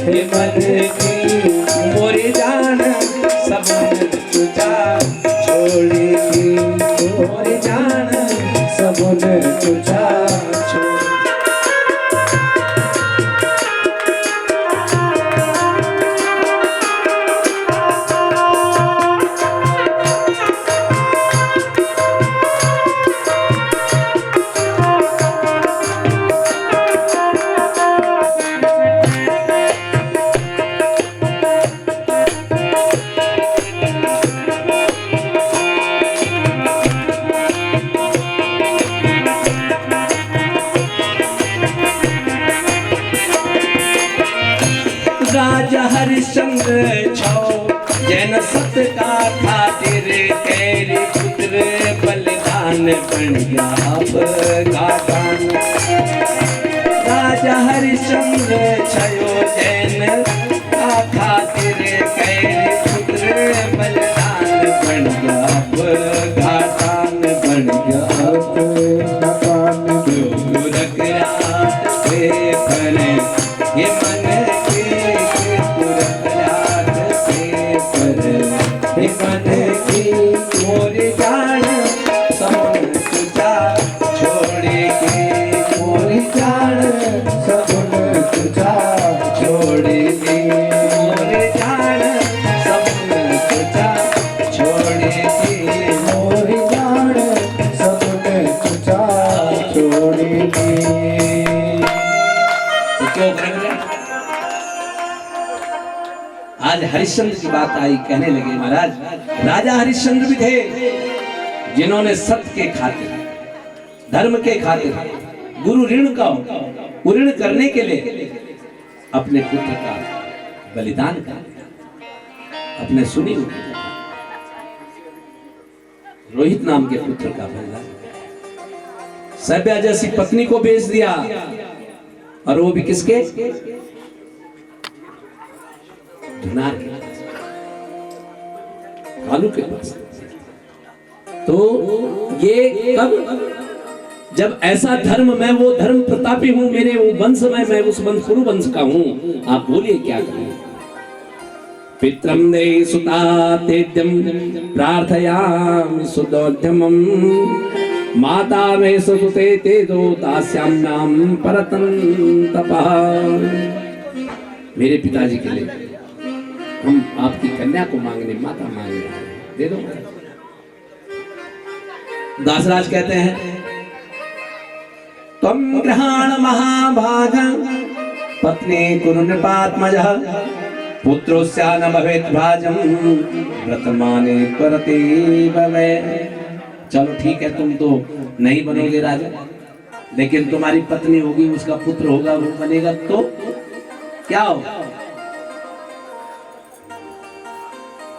ये मन की मोरी जान सबन चुचा छोड़ी की, मोरी जान सबन चुचा छोड़ी। का खातिर कैरी पुत्र बलिदान बन गया अब घाटान। राजा हरिश्चंद्र छयो जैन का खातिर कैरी पुत्र बलिदान बन गया अब घाटान बन गया अब घाटान। गोरख रात पे फरे ये मन के गोरख रात पे फरे ये मन की मोर जान सबन तुझा छोड़े के मोर जान सबन तुझा छोड़े के मोर जान सबन तुझा छोड़े के मोर जान सबन तुझा छोड़े के। तो क्यों करेंगे? आज हरिश्चंद्र की बात आई, कहने लगे महाराज राजा हरिश्चंद्र भी थे जिन्होंने सत्य के खातिर धर्म के खातिर गुरु ऋण का ऋण करने के लिए अपने पुत्र का बलिदान कर दिया। अपने सुनी रोहित नाम के पुत्र का बलिदान, सभ्या जैसी पत्नी को बेच दिया, और वो भी किसके? धुनार के पास, कालू के पास। तो ये कब? जब ऐसा धर्म, मैं वो धर्म प्रतापी हूं, मेरे वो वंश में, मैं उस वंश कुरु वंश का हूं। आप बोलिए क्या करें? पित्रम दे सुता तेद्यम प्रार्थयामि सुदोद्यमम माता में सुते तेजो दास्याम नाम परतन तपः। मेरे पिताजी के लिए हम आपकी कन्या को मांगने, माता मांगने आए, दे दो। दासराज कहते हैं तम ग्रहाण महाभाग पत्नी कुरु नृपात्मजः पुत्रोस्या न भवेत् भाजम व्रतमाने परते भवे। चलो ठीक है, तुम तो नहीं बनोगे राजा, लेकिन तुम्हारी पत्नी होगी, उसका पुत्र होगा, वो बनेगा, तो क्या होगा?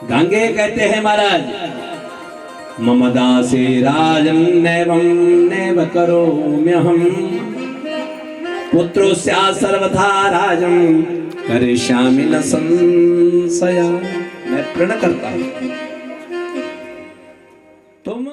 गांगे कहते हैं महाराज मम दासे राजन नैवं नैव करोम्यहम् पुत्रोस्या सर्वथा राजं करिष्यामि न संशयः। मैं प्रण करता हूं तुम